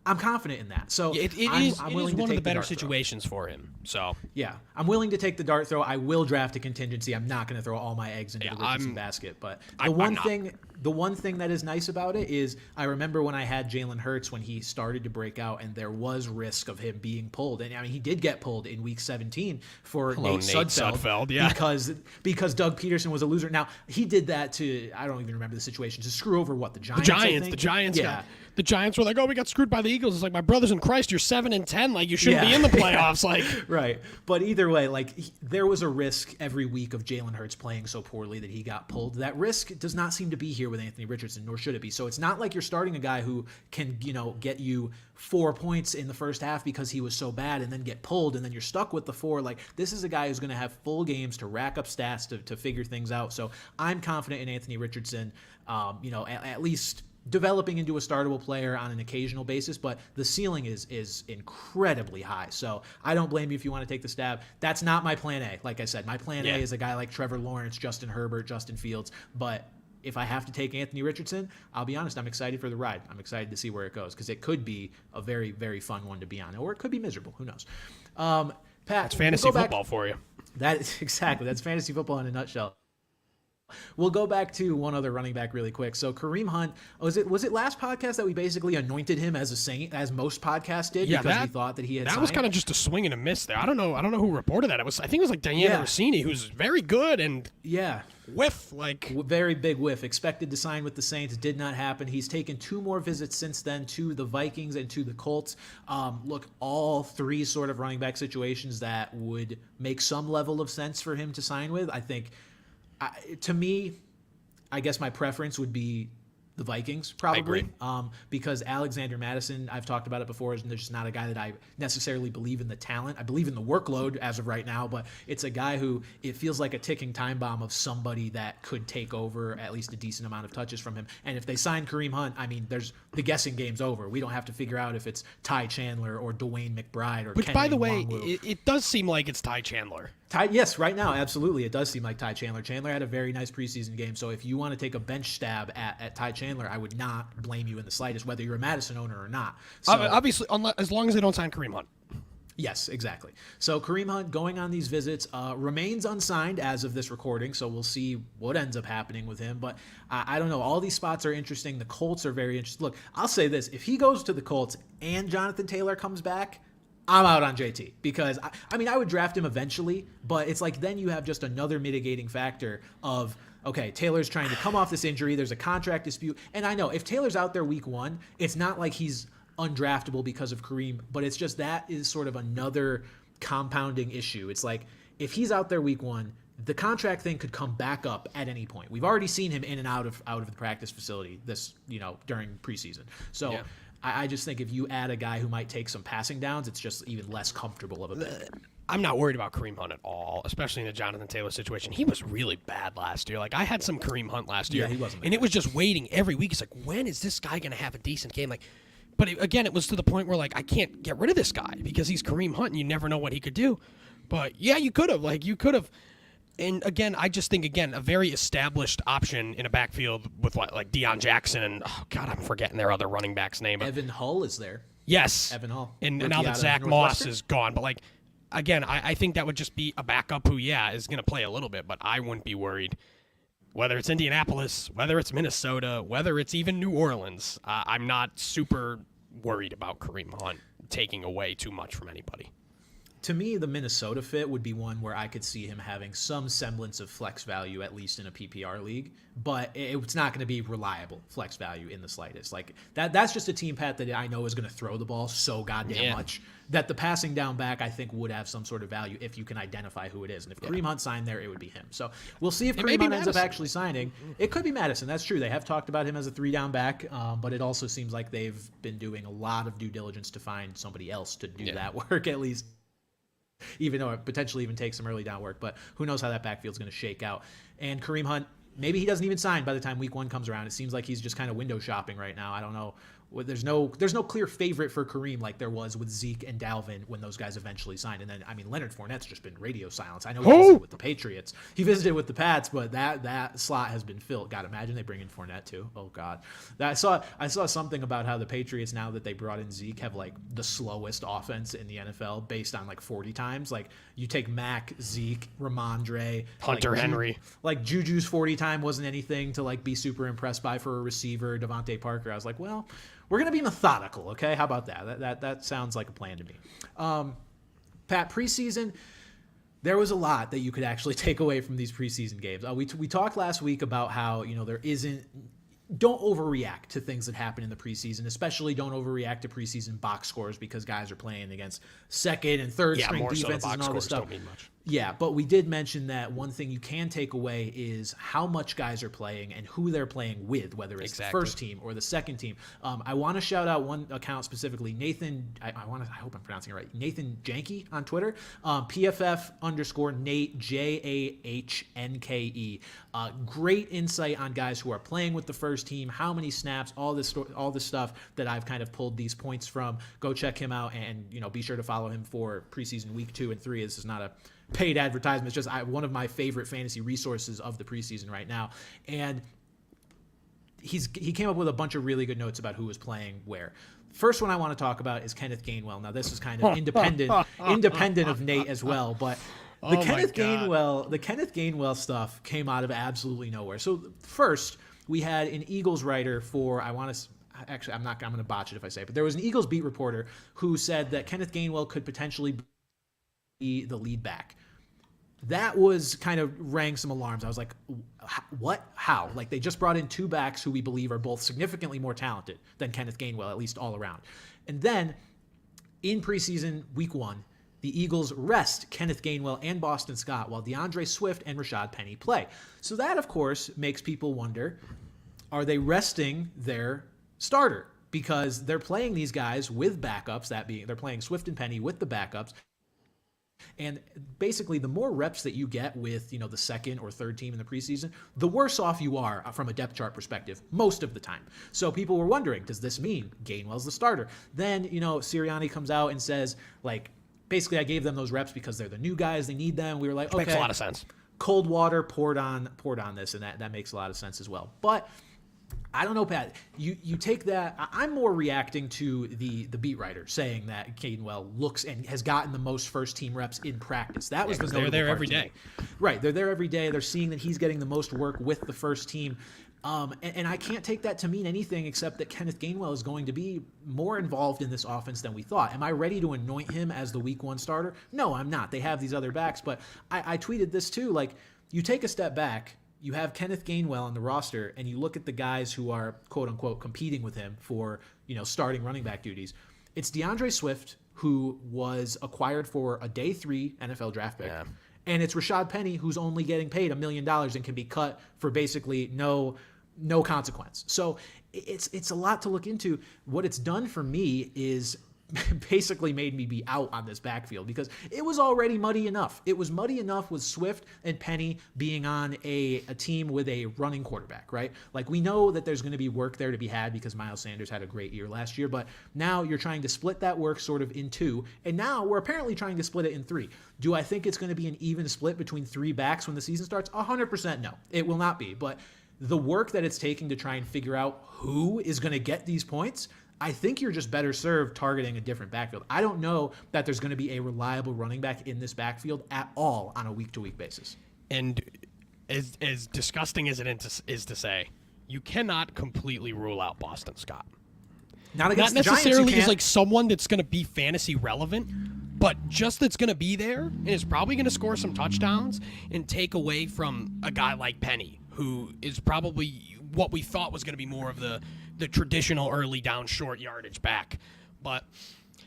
I'm confident in that. So it is one of the better situations for him. So yeah, I'm willing to take the dart throw. I will draft a contingency. I'm not going to throw all my eggs into the Richardson basket. But the one thing that is nice about it is I remember when I had Jalen Hurts when he started to break out, and there was risk of him being pulled. And I mean, he did get pulled in week 17 for Nate Sudfeld, because Doug Peterson was a loser. Now, he did that to, I don't even remember the situation, to screw over the Giants. The Giants were like, oh, we got screwed by the Eagles. It's like, my brothers in Christ, you're 7-10. Like, you shouldn't be in the playoffs. Like, right. But either way, there was a risk every week of Jalen Hurts playing so poorly that he got pulled. That risk does not seem to be here with Anthony Richardson, nor should it be. So it's not like you're starting a guy who can, get you 4 points in the first half because he was so bad and then get pulled and then you're stuck with the 4. Like, this is a guy who's going to have full games to rack up stats to figure things out. So I'm confident in Anthony Richardson, at least developing into a startable player on an occasional basis, but the ceiling is incredibly high. So I don't blame you if you want to take the stab. That's not my plan A. Like I said, my plan A is a guy like Trevor Lawrence, Justin Herbert, Justin Fields. But if I have to take Anthony Richardson, I'll be honest, I'm excited for the ride. I'm excited to see where it goes because it could be a very, very fun one to be on, or it could be miserable. Who knows? Pat, that's fantasy football for you. That's fantasy football in a nutshell. We'll go back to one other running back really quick. So Kareem Hunt, was it last podcast that we basically anointed him as a saint, as most podcasts did, because we thought that he had signed? Was kind of just a swing and a miss there. I don't know who reported that. I think it was like Diana Rossini, who's very good and very big whiff. Expected to sign with the Saints, did not happen. He's taken 2 more visits since then to the Vikings and to the Colts. Look, all 3 sort of running back situations that would make some level of sense for him to sign with. I think. To me, I guess my preference would be the Vikings, probably, because Alexander Mattison, I've talked about it before, is just not a guy that I necessarily believe in the talent. I believe in the workload as of right now, but it's a guy who it feels like a ticking time bomb of somebody that could take over at least a decent amount of touches from him. And if they sign Kareem Hunt, I mean, the guessing game's over. We don't have to figure out if it's Ty Chandler or Dwayne McBride or Which, by the way, it does seem like it's Ty Chandler. Yes, right now, absolutely. It does seem like Ty Chandler. Chandler had a very nice preseason game, so if you want to take a bench stab at Ty Chandler, I would not blame you in the slightest, whether you're a Madison owner or not. So, obviously, as long as they don't sign Kareem Hunt. Yes, exactly. So Kareem Hunt going on these visits remains unsigned as of this recording, so we'll see what ends up happening with him. But I don't know. All these spots are interesting. The Colts are very interesting. Look, I'll say this. If he goes to the Colts and Jonathan Taylor comes back, I'm out on JT because, I would draft him eventually, but it's like then you have just another mitigating factor of, okay, Taylor's trying to come off this injury. There's a contract dispute. And I know if Taylor's out there week 1, it's not like he's undraftable because of Kareem, but it's just that is sort of another compounding issue. It's like if he's out there week 1, the contract thing could come back up at any point. We've already seen him in and out of the practice facility during preseason. So yeah. I just think if you add a guy who might take some passing downs, it's just even less comfortable of a pick. I'm not worried about Kareem Hunt at all, especially in the Jonathan Taylor situation. He was really bad last year. Like, I had some Kareem Hunt last year, he wasn't and it was just waiting every week. It's like, when is this guy going to have a decent game? Like, But again, it was to the point where, like, I can't get rid of this guy because he's Kareem Hunt and you never know what he could do. But, yeah, you could have. And, again, I just think, a very established option in a backfield with, like, Deion Jackson and, oh, God, I'm forgetting their other running back's name. Evan Hull is there. Yes. Evan Hull. And now that Zach Moss is gone. But, like, again, I think that would just be a backup who, is going to play a little bit, but I wouldn't be worried. Whether it's Indianapolis, whether it's Minnesota, whether it's even New Orleans, I'm not super worried about Kareem Hunt taking away too much from anybody. To me, the Minnesota fit would be one where I could see him having some semblance of flex value, at least in a PPR league, but it's not going to be reliable flex value in the slightest. Like that's just a team, Pat, that I know is going to throw the ball so goddamn much that the passing down back, I think, would have some sort of value if you can identify who it is. And if Kareem Hunt signed there, it would be him. So we'll see if Kareem Hunt ends up actually signing. It could be Madison. That's true. They have talked about him as a 3-down back, but it also seems like they've been doing a lot of due diligence to find somebody else to do that work, at least, even though it potentially even takes some early down work. But who knows how that backfield's going to shake out. And Kareem Hunt, maybe he doesn't even sign by the time week 1 comes around. It seems like he's just kind of window shopping right now. I don't know. There's no clear favorite for Kareem like there was with Zeke and Dalvin when those guys eventually signed. And then, I mean, Leonard Fournette's just been radio silence. I know he visited with the Patriots. He visited with the Pats, but that slot has been filled. God, imagine they bring in Fournette too. Oh, God. I saw something about how the Patriots, now that they brought in Zeke, have like the slowest offense in the NFL based on like 40 times. Like you take Mac, Zeke, Ramondre, Hunter Henry. Like Juju's 40 time wasn't anything to like be super impressed by for a receiver. Devontae Parker, I was like, well, we're going to be methodical, okay? How about that? That sounds like a plan to me. Pat, preseason, there was a lot that you could actually take away from these preseason games. We talked last week about how, don't overreact to things that happen in the preseason, especially don't overreact to preseason box scores because guys are playing against second and third string defenses and all this stuff. Don't mean much. Yeah, but we did mention that one thing you can take away is how much guys are playing and who they're playing with, whether it's the first team or the second team. I want to shout out one account specifically, Nathan. I hope I'm pronouncing it right. Nathan Janke on Twitter, PFF_Nate JAHNKE. Great insight on guys who are playing with the first team, how many snaps, all this stuff that I've kind of pulled these points from. Go check him out, and be sure to follow him for preseason week 2 and 3. This is not a paid advertisement. It's just one of my favorite fantasy resources of the preseason right now. And he came up with a bunch of really good notes about who was playing where. First one I want to talk about is Kenneth Gainwell. Now this is kind of independent of Nate as well, but the Kenneth Gainwell stuff came out of absolutely nowhere. So first we had an Eagles writer for, I'm going to botch it if I say it, but there was an Eagles beat reporter who said that Kenneth Gainwell could potentially be the lead back. That was kind of rang some alarms. I was like, what? How? Like they just brought in 2 backs who we believe are both significantly more talented than Kenneth Gainwell, at least all around. And then in preseason week 1, the Eagles rest Kenneth Gainwell and Boston Scott while DeAndre Swift and Rashad Penny play. So that, of course, makes people wonder, are they resting their starter? Because they're playing these guys with backups, they're playing Swift and Penny with the backups. And basically, the more reps that you get with, the second or third team in the preseason, the worse off you are from a depth chart perspective most of the time. So people were wondering, does this mean Gainwell's the starter? Then, Sirianni comes out and says, like, basically, I gave them those reps because they're the new guys. They need them. We were like, okay. Makes a lot of sense. Cold water poured on this, and that makes a lot of sense as well. But I don't know, Pat. You take that. I'm more reacting to the beat writer saying that Gainwell looks and has gotten the most first team reps in practice. That was the notable part. They're there every day. Right, they're there every day. They're seeing that he's getting the most work with the first team. And I can't take that to mean anything except that Kenneth Gainwell is going to be more involved in this offense than we thought. Am I ready to anoint him as the week 1 starter? No, I'm not. They have these other backs, but I tweeted this too. Like, you take a step back. You have Kenneth Gainwell on the roster, and you look at the guys who are, quote-unquote, competing with him for, starting running back duties. It's DeAndre Swift, who was acquired for a day 3 NFL draft pick. Yeah. And it's Rashad Penny, who's only getting paid $1 million and can be cut for basically no consequence. So it's a lot to look into. What it's done for me is basically made me be out on this backfield because it was already muddy enough. It was muddy enough with Swift and Penny being on a team with a running quarterback, right? Like, we know that there's going to be work there to be had because Miles Sanders had a great year last year, but now you're trying to split that work sort of in two, and now we're apparently trying to split it in three. Do I think it's going to be an even split between three backs when the season starts? 100% no. It will not be, but the work that it's taking to try and figure out who is going to get these points, I think you're just better served targeting a different backfield. I don't know that there's going to be a reliable running back in this backfield at all on a week-to-week basis. And as disgusting as it is to say, you cannot completely rule out Boston Scott. Not against Not the Giants, necessarily you as like someone that's going to be fantasy relevant, but just that's going to be there and is probably going to score some touchdowns and take away from a guy like Penny, who is probably what we thought was going to be more of the traditional early down short yardage back. But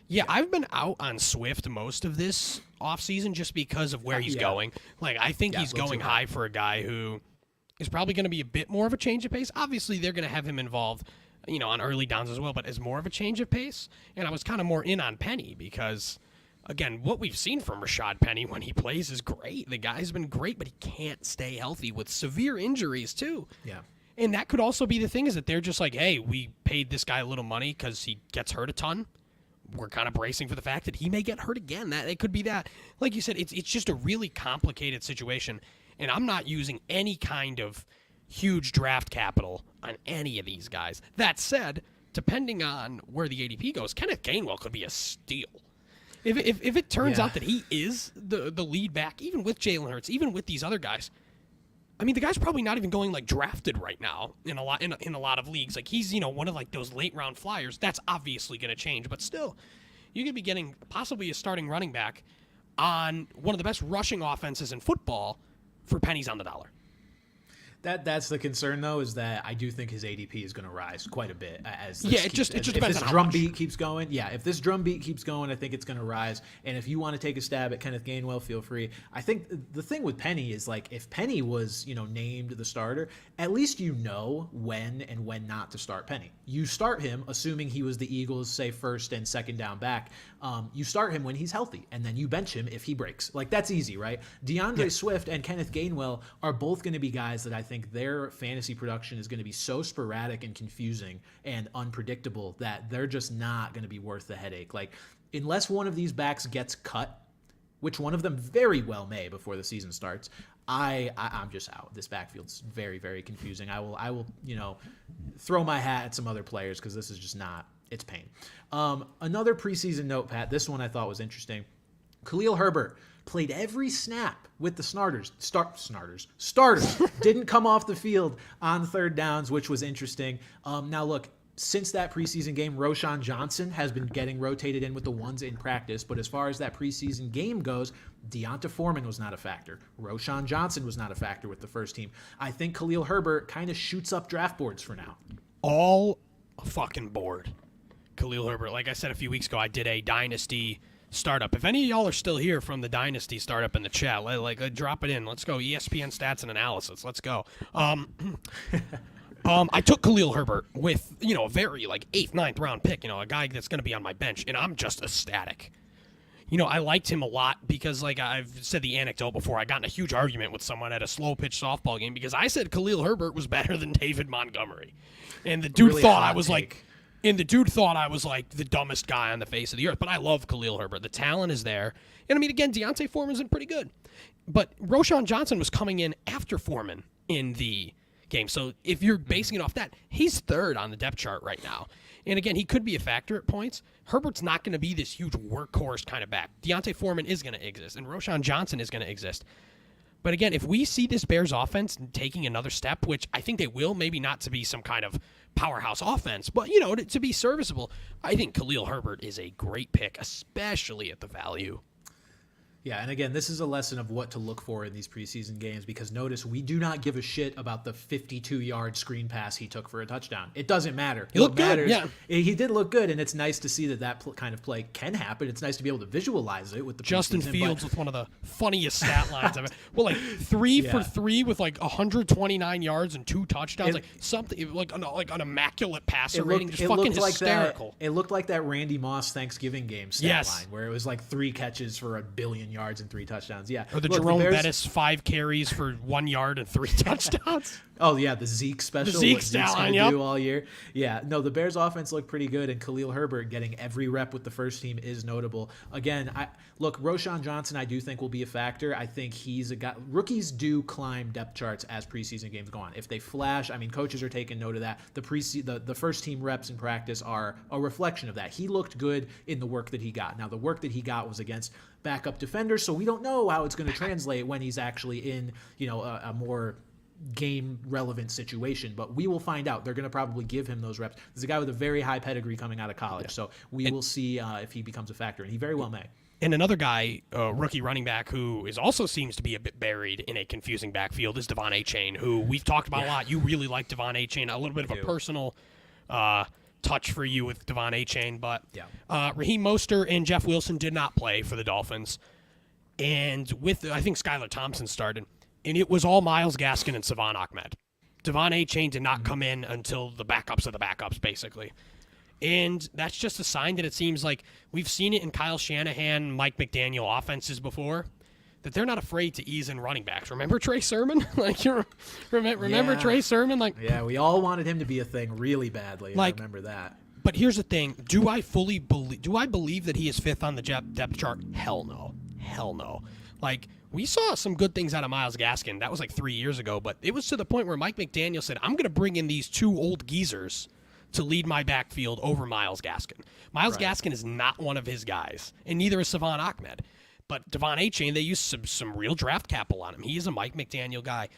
yeah, I've been out on Swift most of this offseason just because of where he's going. Like, I think he's going high for a guy who is probably going to be a bit more of a change of pace. Obviously, they're going to have him involved, on early downs as well, but as more of a change of pace. And I was kind of more in on Penny because, again, what we've seen from Rashad Penny when he plays is great. The guy's been great, but he can't stay healthy with severe injuries too. Yeah. And that could also be the thing, is that they're just like, hey, we paid this guy a little money because he gets hurt a ton. We're kind of bracing for the fact that he may get hurt again. That it could be that. Like you said, it's just a really complicated situation. And I'm not using any kind of huge draft capital on any of these guys. That said, depending on where the ADP goes, Kenneth Gainwell could be a steal. If it turns out that he is the lead back, even with Jalen Hurts, even with these other guys, I mean, the guy's probably not even going like drafted right now in a lot of leagues. Like, he's one of like those late round flyers. That's obviously going to change, but still, you could be getting possibly a starting running back on one of the best rushing offenses in football for pennies on the dollar. That's the concern, though, is that I do think his ADP is going to rise quite a bit as it just depends on how much. If this drumbeat keeps going, if this drumbeat keeps going, I think it's going to rise. And if you want to take a stab at Kenneth Gainwell, feel free. I think the thing with Penny is, like, if Penny was named the starter, at least when and when not to start Penny. You start him assuming he was the Eagles' say first and second down back. You start him when he's healthy, and then you bench him if he breaks. Like, that's easy, right? DeAndre Swift and Kenneth Gainwell are both going to be guys that I think their fantasy production is going to be so sporadic and confusing and unpredictable that they're just not going to be worth the headache. Like, unless one of these backs gets cut, which one of them very well may before the season starts, I'm just out. This backfield's very, very confusing. I will throw my hat at some other players because this is just not. It's pain. Another preseason note, Pat. This one I thought was interesting. Khalil Herbert played every snap with the starters. Didn't come off the field on third downs, which was interesting. Now, look, since that preseason game, Roschon Johnson has been getting rotated in with the ones in practice. But as far as that preseason game goes, Deonta Foreman was not a factor. Roschon Johnson was not a factor with the first team. I think Khalil Herbert kind of shoots up draft boards for now. All fucking board. Khalil Herbert. Like I said a few weeks ago, I did a Dynasty startup. If any of y'all are still here from the Dynasty startup in the chat, drop it in. Let's go. ESPN stats and analysis. Let's go. I took Khalil Herbert with, a very 8th, 9th round pick, a guy that's going to be on my bench, and I'm just ecstatic. I liked him a lot because, like I've said the anecdote before, I got in a huge argument with someone at a slow pitch softball game because I said Khalil Herbert was better than David Montgomery. And the dude really thought I was like the dumbest guy on the face of the earth. But I love Khalil Herbert. The talent is there. And I mean, again, Deontay Foreman's been pretty good. But Roschon Johnson was coming in after Foreman in the game. So if you're basing it off that, he's third on the depth chart right now. And again, he could be a factor at points. Herbert's not going to be this huge workhorse kind of back. Deontay Foreman is going to exist, and Roschon Johnson is going to exist. But again, if we see this Bears offense taking another step, which I think they will, maybe not to be some kind of powerhouse offense, but, to be serviceable, I think Khalil Herbert is a great pick, especially at the value. Yeah, and again, this is a lesson of what to look for in these preseason games, because notice we do not give a shit about the 52-yard screen pass he took for a touchdown. It doesn't matter. He looked good, yeah. He did look good, and it's nice to see that kind of play can happen. It's nice to be able to visualize it with the Justin Fields with one of the funniest stat lines I've ever. Well, like 3 for 3 with like 129 yards and 2 touchdowns, like something like an immaculate passer rating, just fucking hysterical. It looked like that Randy Moss Thanksgiving game stat line where it was like 3 catches for 1 billion yards and 3 touchdowns. Yeah. Or the Jerome Bettis 5 carries for 1 yard and 3 touchdowns. Oh yeah, the Zeke special. The Zeke stat line, do all year. Yeah, no, the Bears offense looked pretty good, and Khalil Herbert getting every rep with the first team is notable. Again, Roschon Johnson, I do think will be a factor. I think he's a guy. Rookies do climb depth charts as preseason games go on. If they flash, I mean, coaches are taking note of that. The first team reps in practice are a reflection of that. He looked good in the work that he got. Now, the work that he got was against backup defenders, so we don't know how it's going to translate when he's actually in, a more game relevant situation, but we will find out. They're going to probably give him those reps. There's a guy with a very high pedigree coming out of college, so we will see if he becomes a factor, and he very well may. And another guy, rookie running back, who also seems to be a bit buried in a confusing backfield is Devon Achane, who we've talked about a lot. You really like Devon Achane. A little bit of a personal touch for you with Devon Achane, but Raheem Mostert and Jeff Wilson did not play for the Dolphins, and I think Skylar Thompson started. And it was all Myles Gaskin and Savon Ahmed. Devon Achane did not come in until the backups of the backups, basically. And that's just a sign that it seems like we've seen it in Kyle Shanahan, Mike McDaniel offenses before, that they're not afraid to ease in running backs. Remember Trey Sermon? Remember Trey Sermon? Yeah, we all wanted him to be a thing really badly. I remember that. But here's the thing. Do I believe that he is 5th on the depth chart? Hell no. Hell no. We saw some good things out of Myles Gaskin. That was 3 years ago, but it was to the point where Mike McDaniel said, I'm going to bring in these 2 old geezers to lead my backfield over Myles Gaskin. Myles Gaskin is not one of his guys, and neither is Savon Ahmed. But Devon Achane, they used some real draft capital on him. He is a Mike McDaniel guy.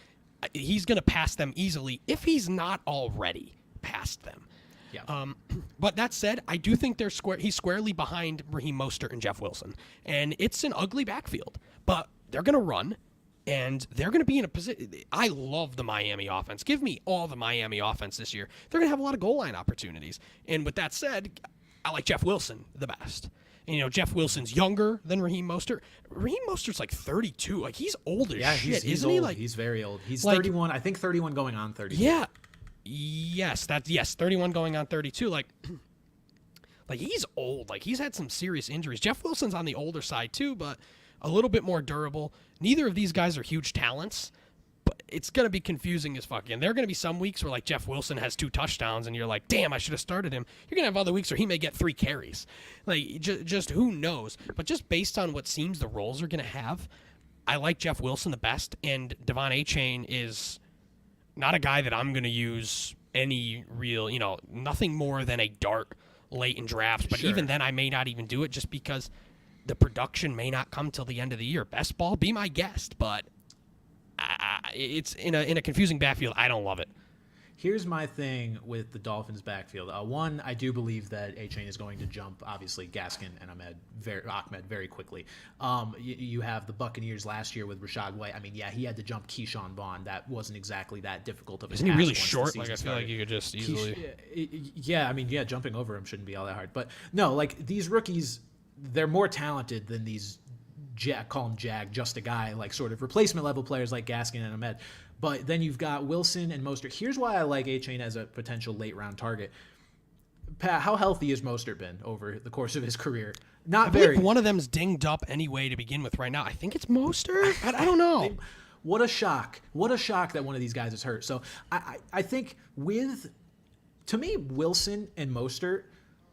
He's going to pass them easily if he's not already past them. Yeah. But that said, I do think he's squarely behind Raheem Mostert and Jeff Wilson, and it's an ugly backfield. But they're going to run, and they're going to be in a position. I love the Miami offense. Give me all the Miami offense this year. They're going to have a lot of goal line opportunities. And with that said, I like Jeff Wilson the best. And, Jeff Wilson's younger than Raheem Mostert. Raheem Mostert's 32. He's old as shit, isn't old. he? He's very old. He's 31. I think 31 going on 32. Yeah. Yes, 31 going on 32. He's old. He's had some serious injuries. Jeff Wilson's on the older side too, but a little bit more durable. Neither of these guys are huge talents, but it's going to be confusing as fuck. And there are going to be some weeks where Jeff Wilson has 2 touchdowns and you're like, damn, I should have started him. You're going to have other weeks where he may get 3 carries. Just who knows? But just based on what seems the roles are going to have, I like Jeff Wilson the best, and Devon Achane is not a guy that I'm going to use any real, nothing more than a dart late in drafts. But even then, I may not even do it just because the production may not come till the end of the year. Best ball, be my guest, but it's in a confusing backfield. I don't love it. Here's my thing with the Dolphins backfield. One, I do believe that Achane is going to jump, obviously, Gaskin and Ahmed very quickly. You have the Buccaneers last year with Rashad White. I mean, yeah, he had to jump Keyshawn Vaughn. That wasn't exactly that difficult of a task. Isn't he really short? I feel like you could just easily... Jumping over him shouldn't be all that hard. But no, these rookies, they're more talented than these call him Jag, just a guy, sort of replacement level players like Gaskin and Ahmed. But then you've got Wilson and Mostert. Here's why I like Achane as a potential late round target. Pat, how healthy has Mostert been over the course of his career? Not very. One of them's dinged up anyway to begin with right now. I think it's Mostert. I don't know. What a shock. What a shock that one of these guys is hurt. So I think to me, Wilson and Mostert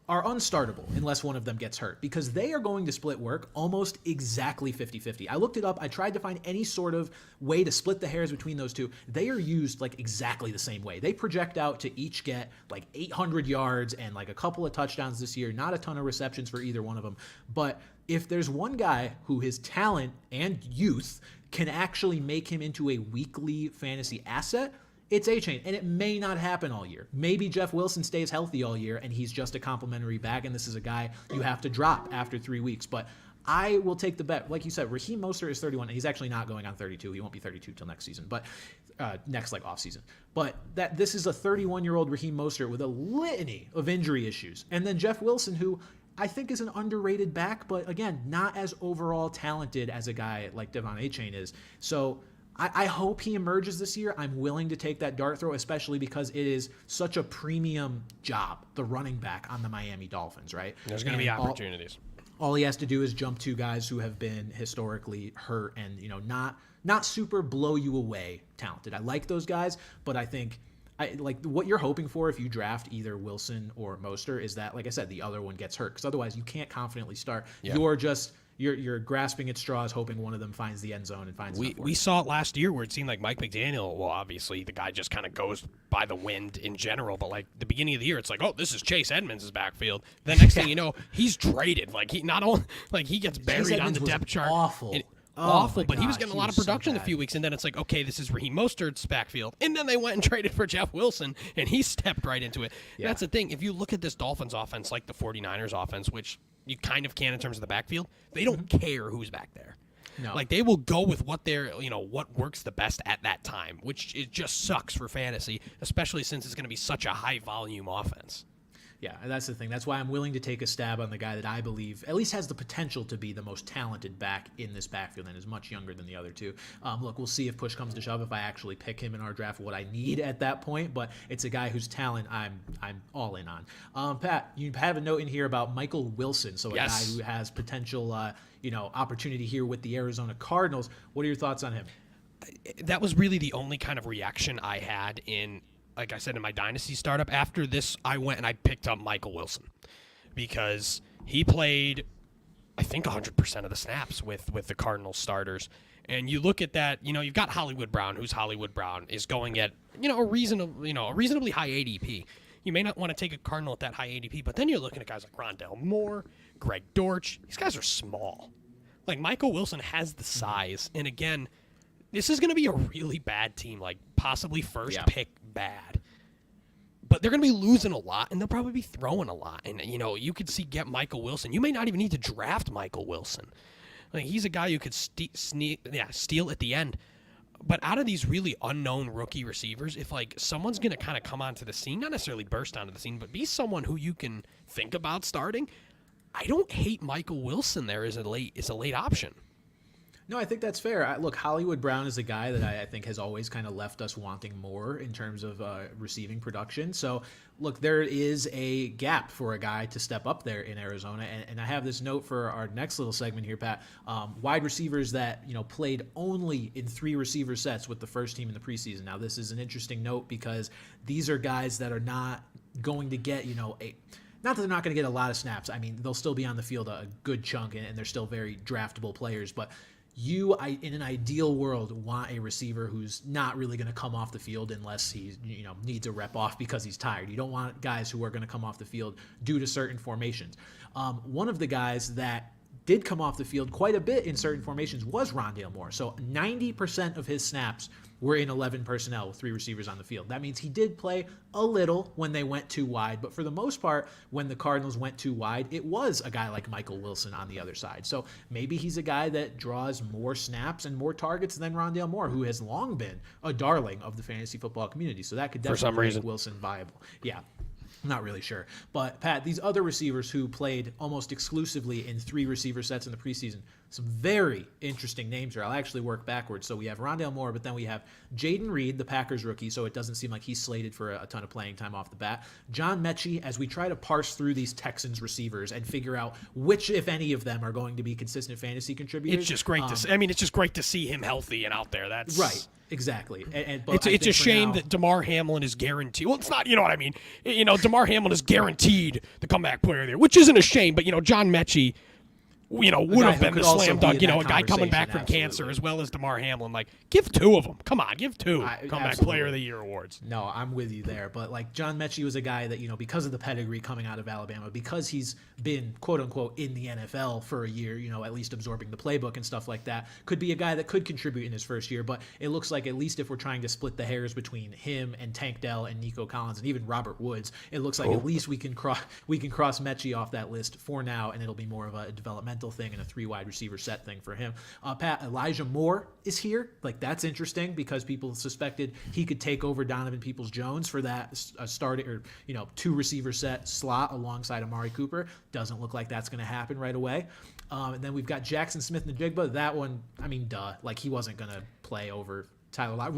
are unstartable unless one of them gets hurt, because they are going to split work almost exactly 50-50. I looked it up. I tried to find any sort of way to split the hairs between those two. They are used exactly the same way. They project out to each get 800 yards and a couple of touchdowns this year. Not a ton of receptions for either one of them. But if there's one guy who his talent and youth can actually make him into a weekly fantasy asset, it's Achane, and it may not happen all year. Maybe Jeff Wilson stays healthy all year, and he's just a complimentary back, and this is a guy you have to drop after 3 weeks. But I will take the bet. Like you said, Raheem Mostert is 31, and he's actually not going on 32. He won't be 32 till next season, but next off season. But that this is a 31-year-old Raheem Mostert with a litany of injury issues, and then Jeff Wilson, who I think is an underrated back, but again, not as overall talented as a guy like Devon Achane is. So I hope he emerges this year. I'm willing to take that dart throw, especially because it is such a premium job, the running back on the Miami Dolphins, right? There's going to be opportunities. All he has to do is jump two guys who have been historically hurt and, not super blow you away talented. I like those guys, but I think like what you're hoping for if you draft either Wilson or Mostert is that, like I said, the other one gets hurt, because otherwise you can't confidently start. Yeah. You're grasping at straws, hoping one of them finds the end zone and finds. We saw it last year where it seemed like Mike McDaniel. Well, obviously the guy just kind of goes by the wind in general, but like the beginning of the year, it's like, oh, this is Chase Edmonds' backfield. The next thing you know, he's traded. Like he not only like he gets buried on the depth chart. Awful, but he was getting a lot of production in a few weeks, and then it's like, okay, this is Raheem Mostert's backfield, and then they went and traded for Jeff Wilson, and he stepped right into it. Yeah. That's the thing. If you look at this Dolphins offense, like the 49ers offense, which you kind of can in terms of the backfield, they don't care who's back there. No. Like they will go with what what works the best at that time, which it just sucks for fantasy, especially since it's going to be such a high volume offense. Yeah, that's the thing. That's why I'm willing to take a stab on the guy that I believe at least has the potential to be the most talented back in this backfield and is much younger than the other two. Look, we'll see if push comes to shove if I actually pick him in our draft, what I need at that point, but it's a guy whose talent I'm all in on. Pat, you have a note in here about Michael Wilson, so a guy who has potential opportunity here with the Arizona Cardinals. What are your thoughts on him? That was really the only kind of reaction I had in, like I said, in my dynasty startup. After this, I went and I picked up Michael Wilson because he played, I think, 100% of the snaps with the Cardinals starters. And you look at that, you've got Hollywood Brown, who's Hollywood Brown, is going at, a reasonably high ADP. You may not want to take a Cardinal at that high ADP, but then you're looking at guys like Rondale Moore, Greg Dortch. These guys are small. Like, Michael Wilson has the size. And again, this is going to be a really bad team, like possibly first pick bad. But they're going to be losing a lot, and they'll probably be throwing a lot. And, you could get Michael Wilson. You may not even need to draft Michael Wilson. Like, he's a guy you could steal at the end. But out of these really unknown rookie receivers, if, like, someone's going to kind of come onto the scene, not necessarily burst onto the scene, but be someone who you can think about starting, I don't hate Michael Wilson there as a late option. No, I think that's fair. Look, Hollywood Brown is a guy that I think has always kind of left us wanting more in terms of receiving production. So, look, there is a gap for a guy to step up there in Arizona. And I have this note for our next little segment here, Pat. Wide receivers that, played only in 3 receiver sets with the first team in the preseason. Now, this is an interesting note because these are guys that are not going to get, not that they're not going to get a lot of snaps. I mean, they'll still be on the field a good chunk, and they're still very draftable players. But you, in an ideal world, want a receiver who's not really going to come off the field unless he, needs a rep off because he's tired. You don't want guys who are going to come off the field due to certain formations. One of the guys that did come off the field quite a bit in certain formations was Rondale Moore. So 90% of his snaps were in 11 personnel with 3 receivers on the field. That means he did play a little when they went too wide, but for the most part, when the Cardinals went too wide, it was a guy like Michael Wilson on the other side. So maybe he's a guy that draws more snaps and more targets than Rondale Moore, who has long been a darling of the fantasy football community. So that could definitely make Wilson viable. Yeah. I'm not really sure. But, Pat, these other receivers who played almost exclusively in 3 receiver sets in the preseason, some very interesting names here. I'll actually work backwards. So we have Rondale Moore, but then we have Jaden Reed, the Packers rookie, so it doesn't seem like he's slated for a ton of playing time off the bat. John Mechie, as we try to parse through these Texans receivers and figure out which, if any of them, are going to be consistent fantasy contributors. It's just great to see. I mean, it's just great to see him healthy and out there. That's right. Exactly. But it's a shame that DeMar Hamlin is guaranteed. Well, it's not, you know what I mean? DeMar Hamlin is guaranteed the comeback player there, which isn't a shame, but, John Mechie, would have been the slam dunk, a guy coming back from cancer as well as DeMar Hamlin. Like, give 2 of them. Come on, give 2 comeback player of the year awards. No, I'm with you there. But, like, John Mechie was a guy that, because of the pedigree coming out of Alabama, because he's been, quote unquote, in the NFL for a year, at least absorbing the playbook and stuff like that, could be a guy that could contribute in his first year. But it looks like, at least if we're trying to split the hairs between him and Tank Dell and Nico Collins and even Robert Woods, it looks like at least we can cross Mechie off that list for now, and it'll be more of a developmental mental thing and a 3 wide receiver set thing for him. Pat, Elijah Moore is here. Like, that's interesting because people suspected he could take over Donovan Peoples-Jones for that starting or 2 receiver set slot alongside Amari Cooper. Doesn't look like that's going to happen right away. And then we've got Jackson Smith-Njigba. That one, I mean, duh. Like, he wasn't going to play over Tyler Lockett.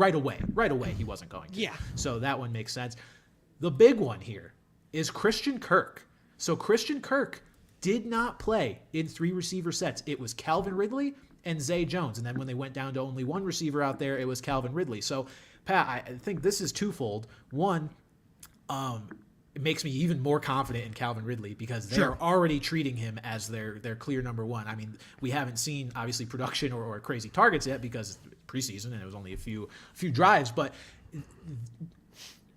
Right away, he wasn't going to. Yeah. So that one makes sense. The big one here is Christian Kirk. So Christian Kirk did not play in 3 receiver sets. It was Calvin Ridley and Zay Jones. And then when they went down to only 1 receiver out there, it was Calvin Ridley. So, Pat, I think this is twofold. One, it makes me even more confident in Calvin Ridley because they're already treating him as their clear number 1. I mean, we haven't seen, obviously, production or crazy targets yet because preseason and it was only a few drives. But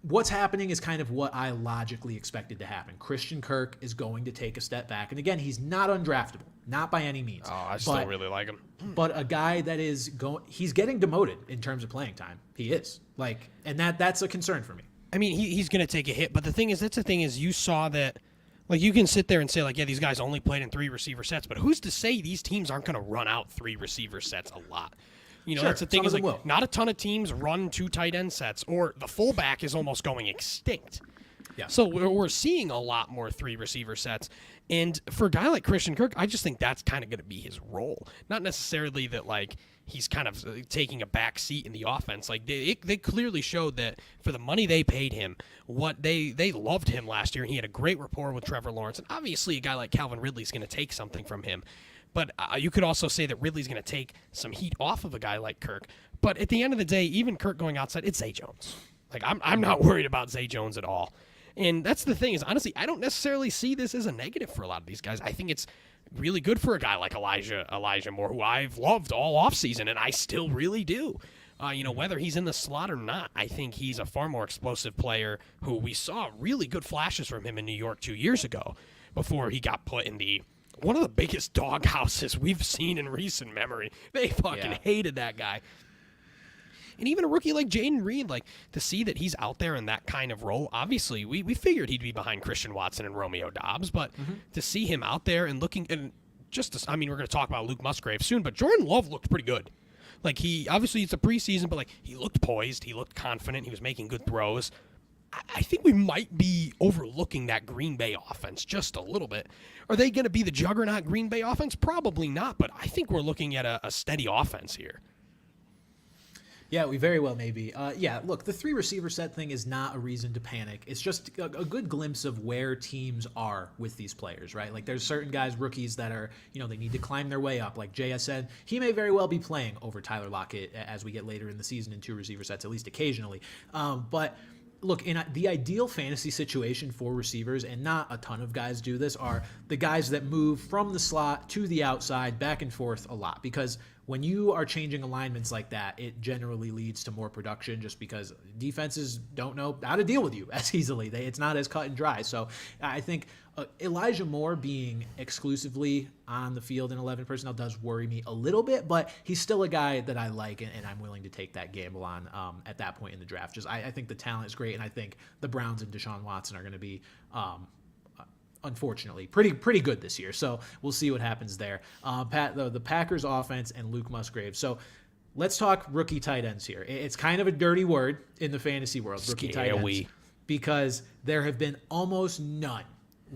what's happening is kind of what I logically expected to happen. Christian Kirk is going to take a step back. And again, he's not undraftable, not by any means. Oh, I still really like him. But a guy that is he's getting demoted in terms of playing time. He is. And that's a concern for me. I mean, he's going to take a hit. But the thing is, you saw that, like, you can sit there and say, like, yeah, these guys only played in 3 receiver sets. But who's to say these teams aren't going to run out 3 receiver sets a lot? That's the thing is, like, not a ton of teams run 2 tight end sets, or the fullback is almost going extinct. Yeah. So we're seeing a lot more 3 receiver sets. And for a guy like Christian Kirk, I just think that's kind of going to be his role. Not necessarily that, like, he's kind of taking a back seat in the offense. Like, they clearly showed that for the money they paid him, what they loved him last year, and he had a great rapport with Trevor Lawrence. And obviously a guy like Calvin Ridley is going to take something from him. But you could also say that Ridley's going to take some heat off of a guy like Kirk. But at the end of the day, even Kirk going outside, it's Zay Jones. Like, I'm not worried about Zay Jones at all. And that's the thing is, honestly, I don't necessarily see this as a negative for a lot of these guys. I think it's really good for a guy like Elijah Moore, who I've loved all offseason, and I still really do. Whether he's in the slot or not, I think he's a far more explosive player who we saw really good flashes from him in New York 2 years ago before he got put in one of the biggest dog houses we've seen in recent memory. They fucking hated that guy. And even a rookie like Jaden Reed, like, to see that he's out there in that kind of role, obviously we figured he'd be behind Christian Watson and Romeo Doubs, but to see him out there and looking, and we're going to talk about Luke Musgrave soon, but Jordan Love looked pretty good. Like, obviously it's a preseason, but, like, he looked poised, he looked confident, he was making good throws. I think we might be overlooking that Green Bay offense just a little bit. Are they going to be the juggernaut Green Bay offense? Probably not, but I think we're looking at a steady offense here. Yeah, we very well may be. Look, the 3 receiver set thing is not a reason to panic. It's just a good glimpse of where teams are with these players, right? Like, there's certain guys, rookies, that are, they need to climb their way up. Like Jay said, he may very well be playing over Tyler Lockett as we get later in the season in 2 receiver sets, at least occasionally. But look, in the ideal fantasy situation for receivers, and not a ton of guys do this, are the guys that move from the slot to the outside, back and forth a lot. Because when you are changing alignments like that, it generally leads to more production just because defenses don't know how to deal with you as easily. It's not as cut and dry. So I think Elijah Moore being exclusively on the field in 11 personnel does worry me a little bit, but he's still a guy that I like, and I'm willing to take that gamble on at that point in the draft. I think the talent is great, and I think the Browns and Deshaun Watson are going to be unfortunately pretty good this year. So we'll see what happens there. Pat, though, the Packers offense and Luke Musgrave. So let's talk rookie tight ends here. It's kind of a dirty word in the fantasy world, rookie tight ends, because there have been almost none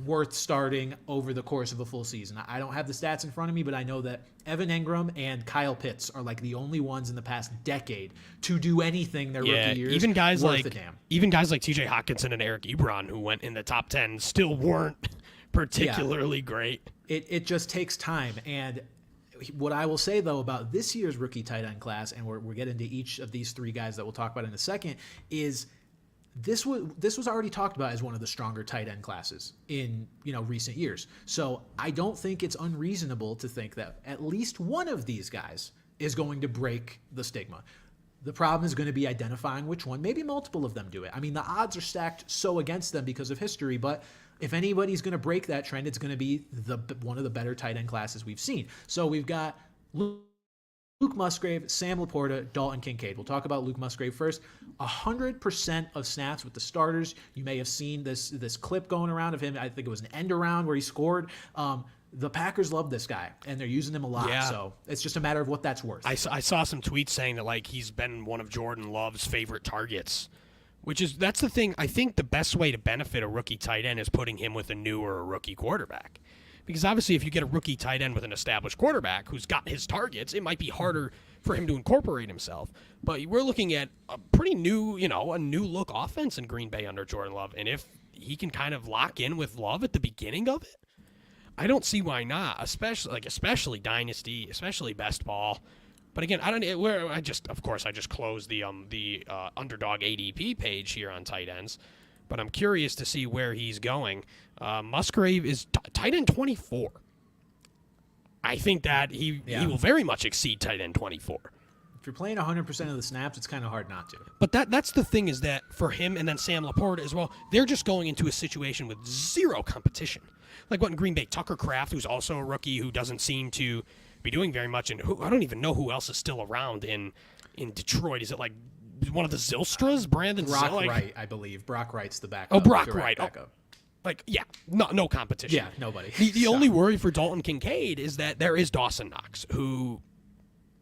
worth starting over the course of a full season. I don't have the stats in front of me, but I know that Evan Engram and Kyle Pitts are like the only ones in the past decade to do anything their rookie years. Even guys like TJ Hawkinson and Eric Ebron, who went in the top 10, still weren't particularly great. It just takes time. And what I will say, though, about this year's rookie tight end class, and we'll get into each of these 3 guys that we'll talk about in a second, is this was already talked about as one of the stronger tight end classes in recent years. So I don't think it's unreasonable to think that at least one of these guys is going to break the stigma. The problem is going to be identifying which one. Maybe multiple of them do it. I mean, the odds are stacked so against them because of history, but if anybody's going to break that trend, it's going to be one of the better tight end classes we've seen. So we've got Luke Musgrave, Sam Laporta, Dalton Kincaid. We'll talk about Luke Musgrave first. 100% of snaps with the starters. You may have seen this clip going around of him. I think it was an end around where he scored. the Packers love this guy, and they're using him a lot. Yeah. So it's just a matter of what that's worth. I saw some tweets saying that like he's been one of Jordan Love's favorite targets, that's the thing. I think the best way to benefit a rookie tight end is putting him with a new or a rookie quarterback. Because obviously if you get a rookie tight end with an established quarterback who's got his targets, it might be harder for him to incorporate himself. But we're looking at a pretty new, a new look offense in Green Bay under Jordan Love. And if he can kind of lock in with Love at the beginning of it, I don't see why not, especially Dynasty, especially Best Ball. But again, I just closed the Underdog ADP page here on tight ends. But I'm curious to see where he's going. Musgrave is tight end 24. I think that he will very much exceed tight end 24. If you're playing 100% of the snaps, it's kind of hard not to. But that's the thing is that for him and then Sam Laporta as well, they're just going into a situation with zero competition. Like what in Green Bay, Tucker Kraft, who's also a rookie who doesn't seem to be doing very much, and I don't even know who else is still around in Detroit. Is it like one of the Zylstras, Brandon Brock Zillick? Wright, I believe. Brock Wright's the backup. Oh, Brock Wright. Backup. No competition. Yeah, nobody. The only worry for Dalton Kincaid is that there is Dawson Knox, who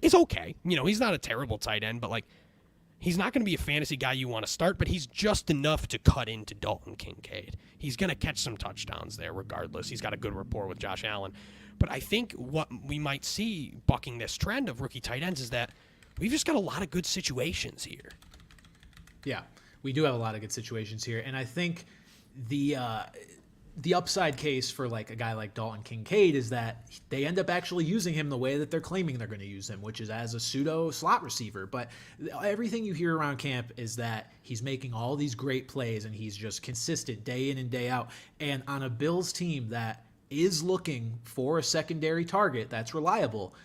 is okay. He's not a terrible tight end, but he's not going to be a fantasy guy you want to start, but he's just enough to cut into Dalton Kincaid. He's going to catch some touchdowns there regardless. He's got a good rapport with Josh Allen. But I think what we might see bucking this trend of rookie tight ends is that we've just got a lot of good situations here. Yeah, we do have a lot of good situations here. And I think the upside case for like a guy like Dalton Kincaid is that they end up actually using him the way that they're claiming they're going to use him, which is as a pseudo slot receiver. But everything you hear around camp is that he's making all these great plays and he's just consistent day in and day out. And on a Bills team that is looking for a secondary target that's reliable.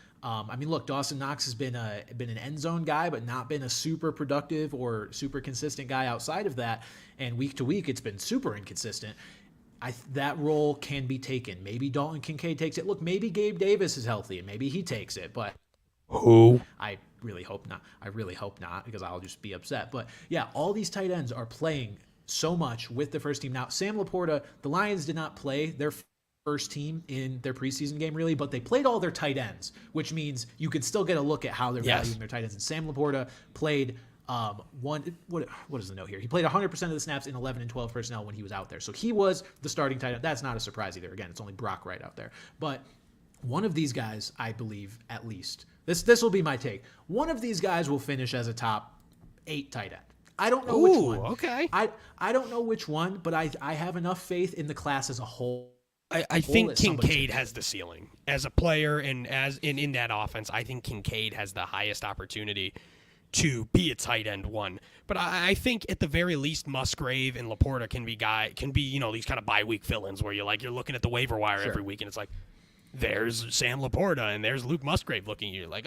Look, Dawson Knox has been an end zone guy, but not been a super productive or super consistent guy outside of that. And week to week, it's been super inconsistent. That role can be taken. Maybe Dalton Kincaid takes it. Look, maybe Gabe Davis is healthy and maybe he takes it. But who? I really hope not. Because I'll just be upset. But yeah, all these tight ends are playing so much with the first team. Now, Sam Laporta, the Lions did not play their first team in their preseason game really, but they played all their tight ends, which means you could still get a look at how they're valuing their tight ends. And Sam Laporta played what is the note here? He played 100% of the snaps in 11 and 12 personnel when he was out there. So he was the starting tight end. That's not a surprise either. Again, it's only Brock Wright out there. But one of these guys, I believe, at least, this will be my take. One of these guys will finish as a top 8 tight end. I don't know which one. Okay. I don't know which one, but I have enough faith in the class as a whole. I think Kincaid has the ceiling as a player and as in that offense. I think Kincaid has the highest opportunity to be a tight end one. But I think at the very least, Musgrave and Laporta can be these kind of bye-week fill-ins where you're looking at the waiver wire every week and it's like, there's Sam Laporta and there's Luke Musgrave looking at you like,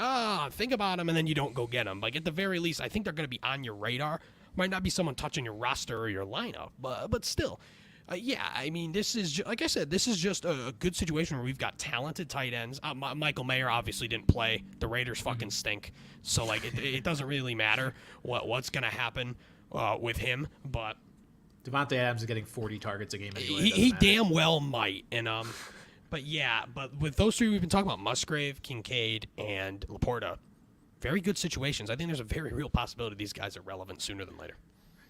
think about him, and then you don't go get him. Like at the very least, I think they're going to be on your radar. Might not be someone touching your roster or your lineup, but still. This is, like I said, this is just a good situation where we've got talented tight ends. Michael Mayer obviously didn't play. The Raiders fucking stink. So, it doesn't really matter what's going to happen with him. But Devontae Adams is getting 40 targets a game anyway. He damn well might. And but with those three we've been talking about, Musgrave, Kincaid, and Laporta, very good situations. I think there's a very real possibility these guys are relevant sooner than later.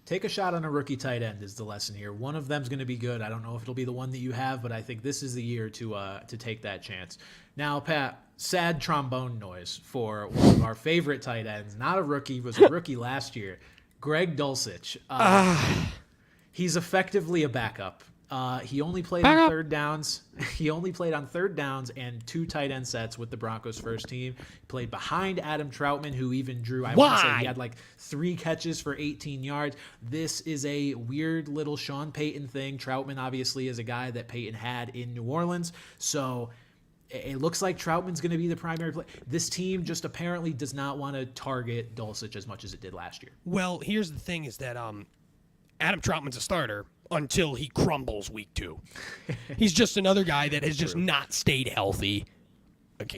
Take a shot on a rookie tight end is the lesson here. One of them's going to be good. I don't know if it'll be the one that you have, but I think this is the year to take that chance. Now, Pat, sad trombone noise for one of our favorite tight ends. Not a rookie, was a rookie last year. Greg Dulcich. He's effectively a backup. He only played on third downs. He only played on third downs and 2 tight end sets with the Broncos first team. He played behind Adam Troutman, who even drew, I want to say he had 3 catches for 18 yards. This is a weird little Sean Payton thing. Troutman obviously is a guy that Payton had in New Orleans. So it looks like Troutman's going to be the primary play. This team just apparently does not want to target Dulcich as much as it did last year. Well, here's the thing is that Adam Troutman's a starter until he crumbles week 2. He's just another guy that has just not stayed healthy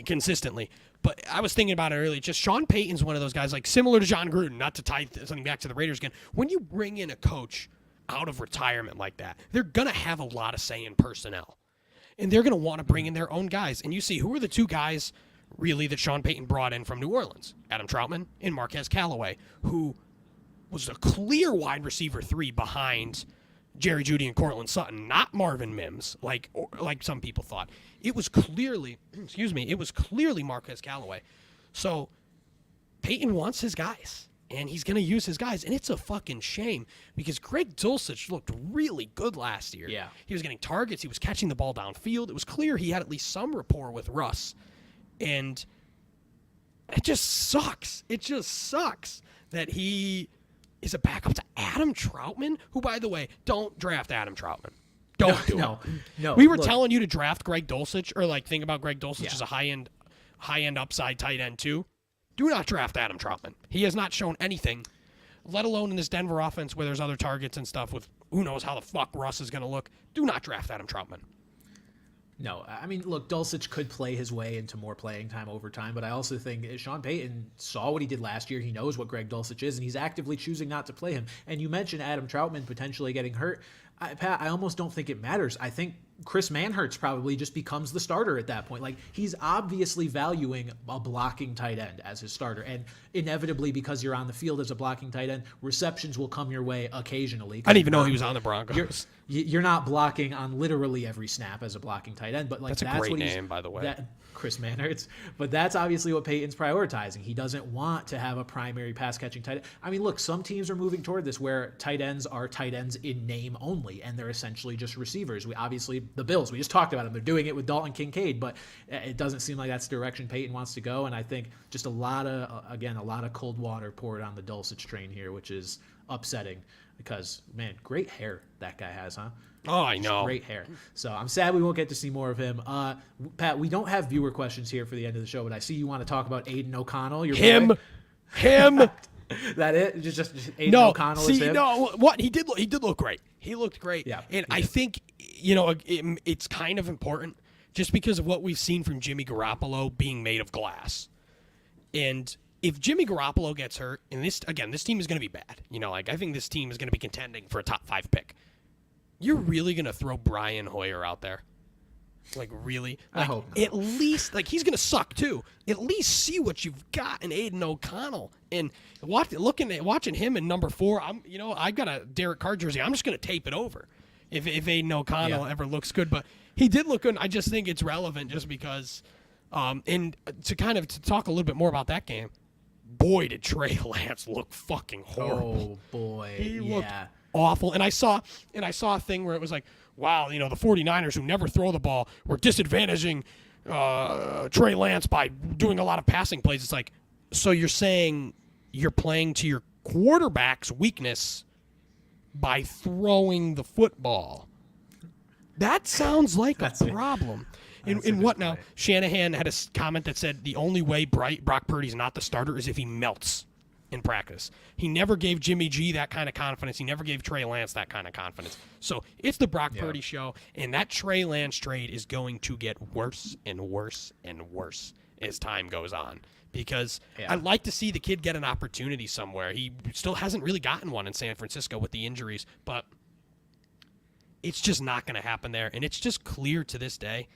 consistently. But I was thinking about it earlier. Just Sean Payton's one of those guys, similar to John Gruden, not to tie something back to the Raiders again. When you bring in a coach out of retirement like that, they're going to have a lot of say in personnel. And they're going to want to bring in their own guys. And you see, who are the two guys really that Sean Payton brought in from New Orleans? Adam Troutman and Marquez Callaway, who was a clear wide receiver 3 behind Jerry Jeudy and Courtland Sutton, not Marvin Mims, like some people thought. It was clearly, Marquez Callaway. So Peyton wants his guys, and he's going to use his guys, and it's a fucking shame because Greg Dulcich looked really good last year. Yeah. He was getting targets. He was catching the ball downfield. It was clear he had at least some rapport with Russ, and it just sucks. It just sucks that he is a backup to Adam Troutman, who, by the way, don't draft Adam Troutman. Don't do it. No. We were telling you to draft Greg Dulcich, or think about Greg Dulcich as a high-end upside tight end too. Do not draft Adam Troutman. He has not shown anything, let alone in this Denver offense where there's other targets and stuff with who knows how the fuck Russ is going to look. Do not draft Adam Troutman. No, I mean, look, Dulcich could play his way into more playing time over time, but I also think Sean Payton saw what he did last year. He knows what Greg Dulcich is, and he's actively choosing not to play him. And you mentioned Adam Troutman potentially getting hurt. Pat, I almost don't think it matters. I think Chris Manhertz probably just becomes the starter at that point. Like, he's obviously valuing a blocking tight end as his starter. And inevitably, because you're on the field as a blocking tight end, receptions will come your way occasionally. I didn't even know he was on the Broncos. You're not blocking on literally every snap as a blocking tight end. But that's a great name, by the way. Chris Manhertz. But that's obviously what Peyton's prioritizing. He doesn't want to have a primary pass-catching tight end. I mean, look, some teams are moving toward this where tight ends are tight ends in name only, and they're essentially just receivers. Obviously, the Bills, we just talked about them. They're doing it with Dalton Kincaid, but it doesn't seem like that's the direction Peyton wants to go, and I think just a lot of cold water poured on the Dulcich train here, which is upsetting because, man, great hair that guy has, huh? Oh, I know. Great hair. So I'm sad we won't get to see more of him. Pat, we don't have viewer questions here for the end of the show, but I see you want to talk about Aiden O'Connell. Him. That it? Just Aiden O'Connell is him? No, what? He did look great. He looked great. Yeah, and I think, it's kind of important just because of what we've seen from Jimmy Garoppolo being made of glass. And if Jimmy Garoppolo gets hurt, and this team is going to be bad. I think this team is going to be contending for a top 5 pick. You're really going to throw Brian Hoyer out there? Like, really? I hope not. At least, he's going to suck, too. At least see what you've got in Aiden O'Connell. And watching him in number 4, I've got a Derek Carr jersey. I'm just going to tape it over if Aiden O'Connell ever looks good. But he did look good. I just think it's relevant just because, and to talk a little bit more about that game, boy, did Trey Lance look fucking horrible. Oh, boy. He looked awful. And I saw a thing where it was like, wow, the 49ers who never throw the ball were disadvantaging Trey Lance by doing a lot of passing plays. It's like, so you're saying you're playing to your quarterback's weakness by throwing the football. That sounds like a problem. And what now? Shanahan had a comment that said the only way Brock Purdy's not the starter is if he melts in practice. He never gave Jimmy G that kind of confidence. He never gave Trey Lance that kind of confidence. So it's the Brock Purdy show, and that Trey Lance trade is going to get worse and worse and worse as time goes on because I'd like to see the kid get an opportunity somewhere. He still hasn't really gotten one in San Francisco with the injuries, but it's just not going to happen there, and it's just clear to this day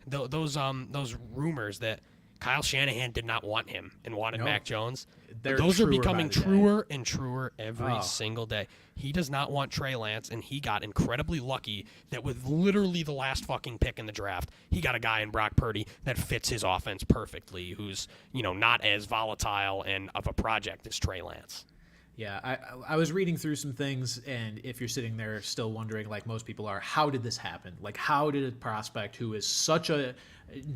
those rumors that Kyle Shanahan did not want him and wanted Mac Jones. Those are becoming truer and truer every single day. He does not want Trey Lance, and he got incredibly lucky that with literally the last fucking pick in the draft, he got a guy in Brock Purdy that fits his offense perfectly, who's not as volatile and of a project as Trey Lance. Yeah, I was reading through some things, and if you're sitting there still wondering, like most people are, how did this happen? Like, how did a prospect who is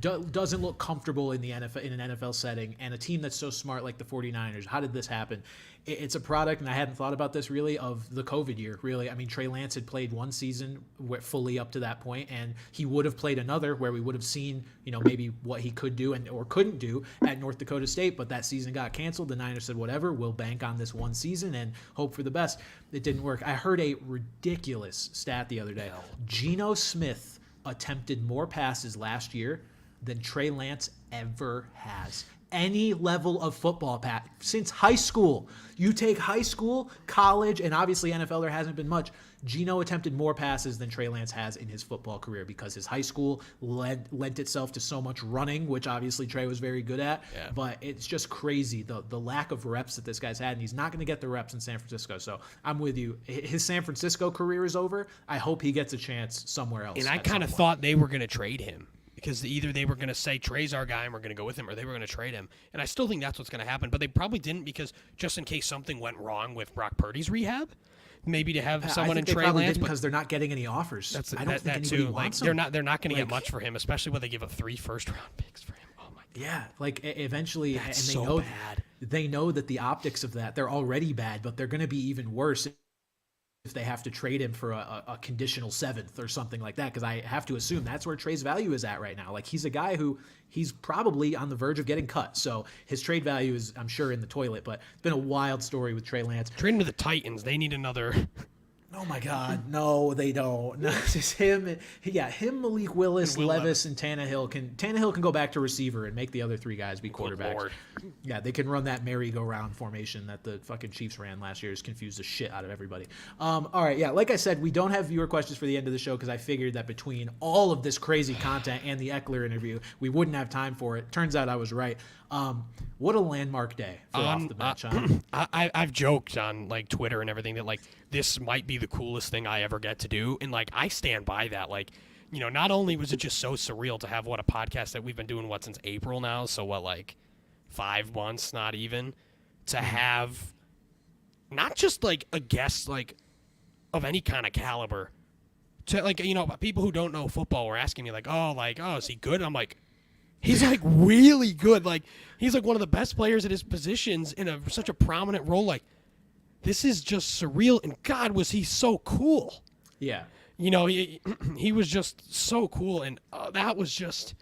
doesn't look comfortable in the NFL, in an NFL setting, and a team that's so smart like the 49ers, how did this happen? It's a product, and I hadn't thought about this really, of the COVID year, really. I mean, Trey Lance had played one season fully up to that point, and he would have played another where we would have seen, maybe what he could do or couldn't do at North Dakota State, but that season got canceled. The Niners said, whatever, we'll bank on this one season and hope for the best. It didn't work. I heard a ridiculous stat the other day. Geno Smith attempted more passes last year than Trey Lance ever has. Any level of football, Pat. since high school. You take high school, college, and obviously NFL, there hasn't been much. Geno attempted more passes than Trey Lance has in his football career because his high school lent itself to so much running, which obviously Trey was very good at. Yeah. But it's just crazy, the lack of reps that this guy's had, and he's not going to get the reps in San Francisco. So I'm with you. His San Francisco career is over. I hope he gets a chance somewhere else. And I kind of thought they were going to trade him. Because either they were going to say Trey's our guy and we're going to go with him, or they were going to trade him. And I still think that's what's going to happen. But they probably didn't, because just in case something went wrong with Brock Purdy's rehab, maybe to have someone in Trey Lance. Because they're not getting any offers. I don't think anybody wants him. They're not going to get much for him, especially when they give up 3 first-round picks for him. Oh my God. Yeah, like eventually, that's and they know that the optics of that, they're already bad, but they're going to be even worse if they have to trade him for a conditional 7th or something like that, because I have to assume that's where Trey's value is at right now. Like, he's a guy who he's probably on the verge of getting cut, so his trade value is, I'm sure, in the toilet. But it's been a wild story with Trey Lance. Trade him to the Titans. They need another. Oh my God, no, they don't. No, it's just him. Him, Malik Willis, Levis, and Tannehill can go back to receiver and make the other 3 guys be quarterbacks. Lord. Yeah, they can run that merry-go-round formation that the fucking Chiefs ran last year. It's confused the shit out of everybody. All right, yeah, like I said, we don't have viewer questions for the end of the show because I figured that between all of this crazy content and the Ekeler interview, we wouldn't have time for it. Turns out I was right. What a landmark day for Off the Bench. I've joked on like Twitter and everything that like this might be the coolest thing I ever get to do, and like I stand by that. Like, you know, not only was it just so surreal to have a podcast that we've been doing since April now, so like 5 months, not even, to have not just like a guest like of any kind of caliber, to like, you know, people who don't know football were asking me like, oh, is he good? And I'm like, he's like really good. Like, he's like one of the best players at his positions in such a prominent role. Like, this is just surreal. And God, was he so cool. Yeah. You know, he was just so cool. And that was just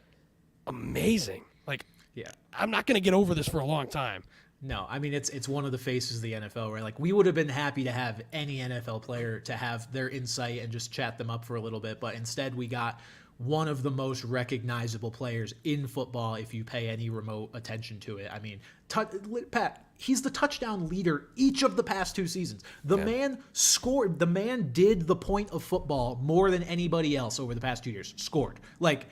amazing. Like, yeah, I'm not going to get over this for a long time. No, I mean, it's one of the faces of the NFL, right? Like, we would have been happy to have any NFL player to have their insight and just chat them up for a little bit. But instead we got one of the most recognizable players in football if you pay any remote attention to it. I mean, Pat, he's the touchdown leader each of the past 2 seasons. The man scored. The man did the point of football more than anybody else over the past 2 years. Scored. Like,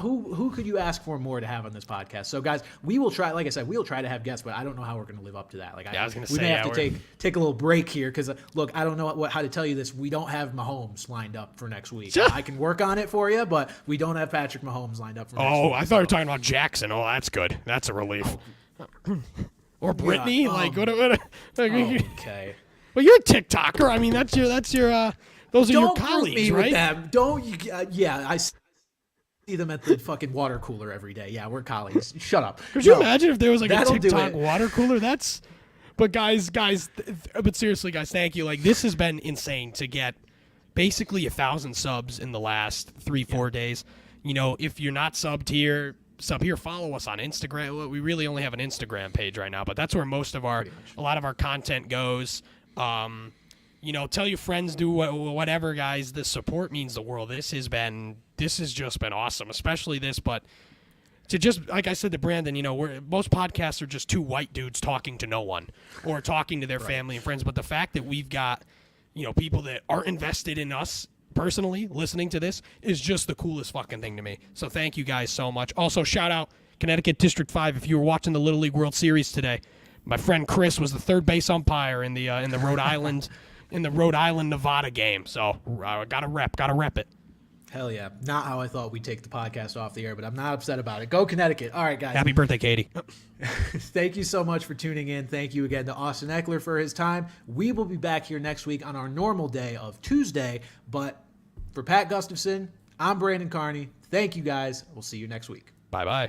who could you ask for more to have on this podcast? So, guys, we will try. Like I said, we'll try to have guests, but I don't know how we're going to live up to that. Like, we may have to take a little break here because, look, I don't know how to tell you this. We don't have Mahomes lined up for next week. I can work on it for you, but we don't have Patrick Mahomes lined up for next week. Oh, I thought you were talking about Jackson. Oh, that's good. That's a relief. Or Brittany, what? Okay. Well, you're a TikToker. I mean, that's your. Those are your colleagues, right? With them. Don't you? I see them at the fucking water cooler every day. Yeah, we're colleagues. Shut up. Could you imagine if there was like a TikTok water cooler? But guys, but seriously, guys, thank you. Like, this has been insane to get basically 1,000 subs in the last 3-4 days. You know, if you're not sub here, follow us on Instagram. We really only have an Instagram page right now, but that's where a lot of our content goes. You know, tell your friends, do whatever, guys. The support means the world. This has just been awesome, especially this. But to just, like I said to Brandon, you know, most podcasts are just 2 white dudes talking to no one or talking to their family and friends. But the fact that we've got, you know, people that are invested in us personally listening to this is just the coolest fucking thing to me. So thank you guys so much. Also, shout out Connecticut District 5. If you were watching the Little League World Series today, my friend Chris was the third base umpire in the Rhode Island. In the Rhode Island, Nevada game. So, gotta rep it. Hell yeah. Not how I thought we'd take the podcast off the air, but I'm not upset about it. Go Connecticut. All right, guys. Happy birthday, Katie. Thank you so much for tuning in. Thank you again to Austin Ekeler for his time. We will be back here next week on our normal day of Tuesday. But for Pat Gustafson, I'm Brandon Carney. Thank you, guys. We'll see you next week. Bye-bye.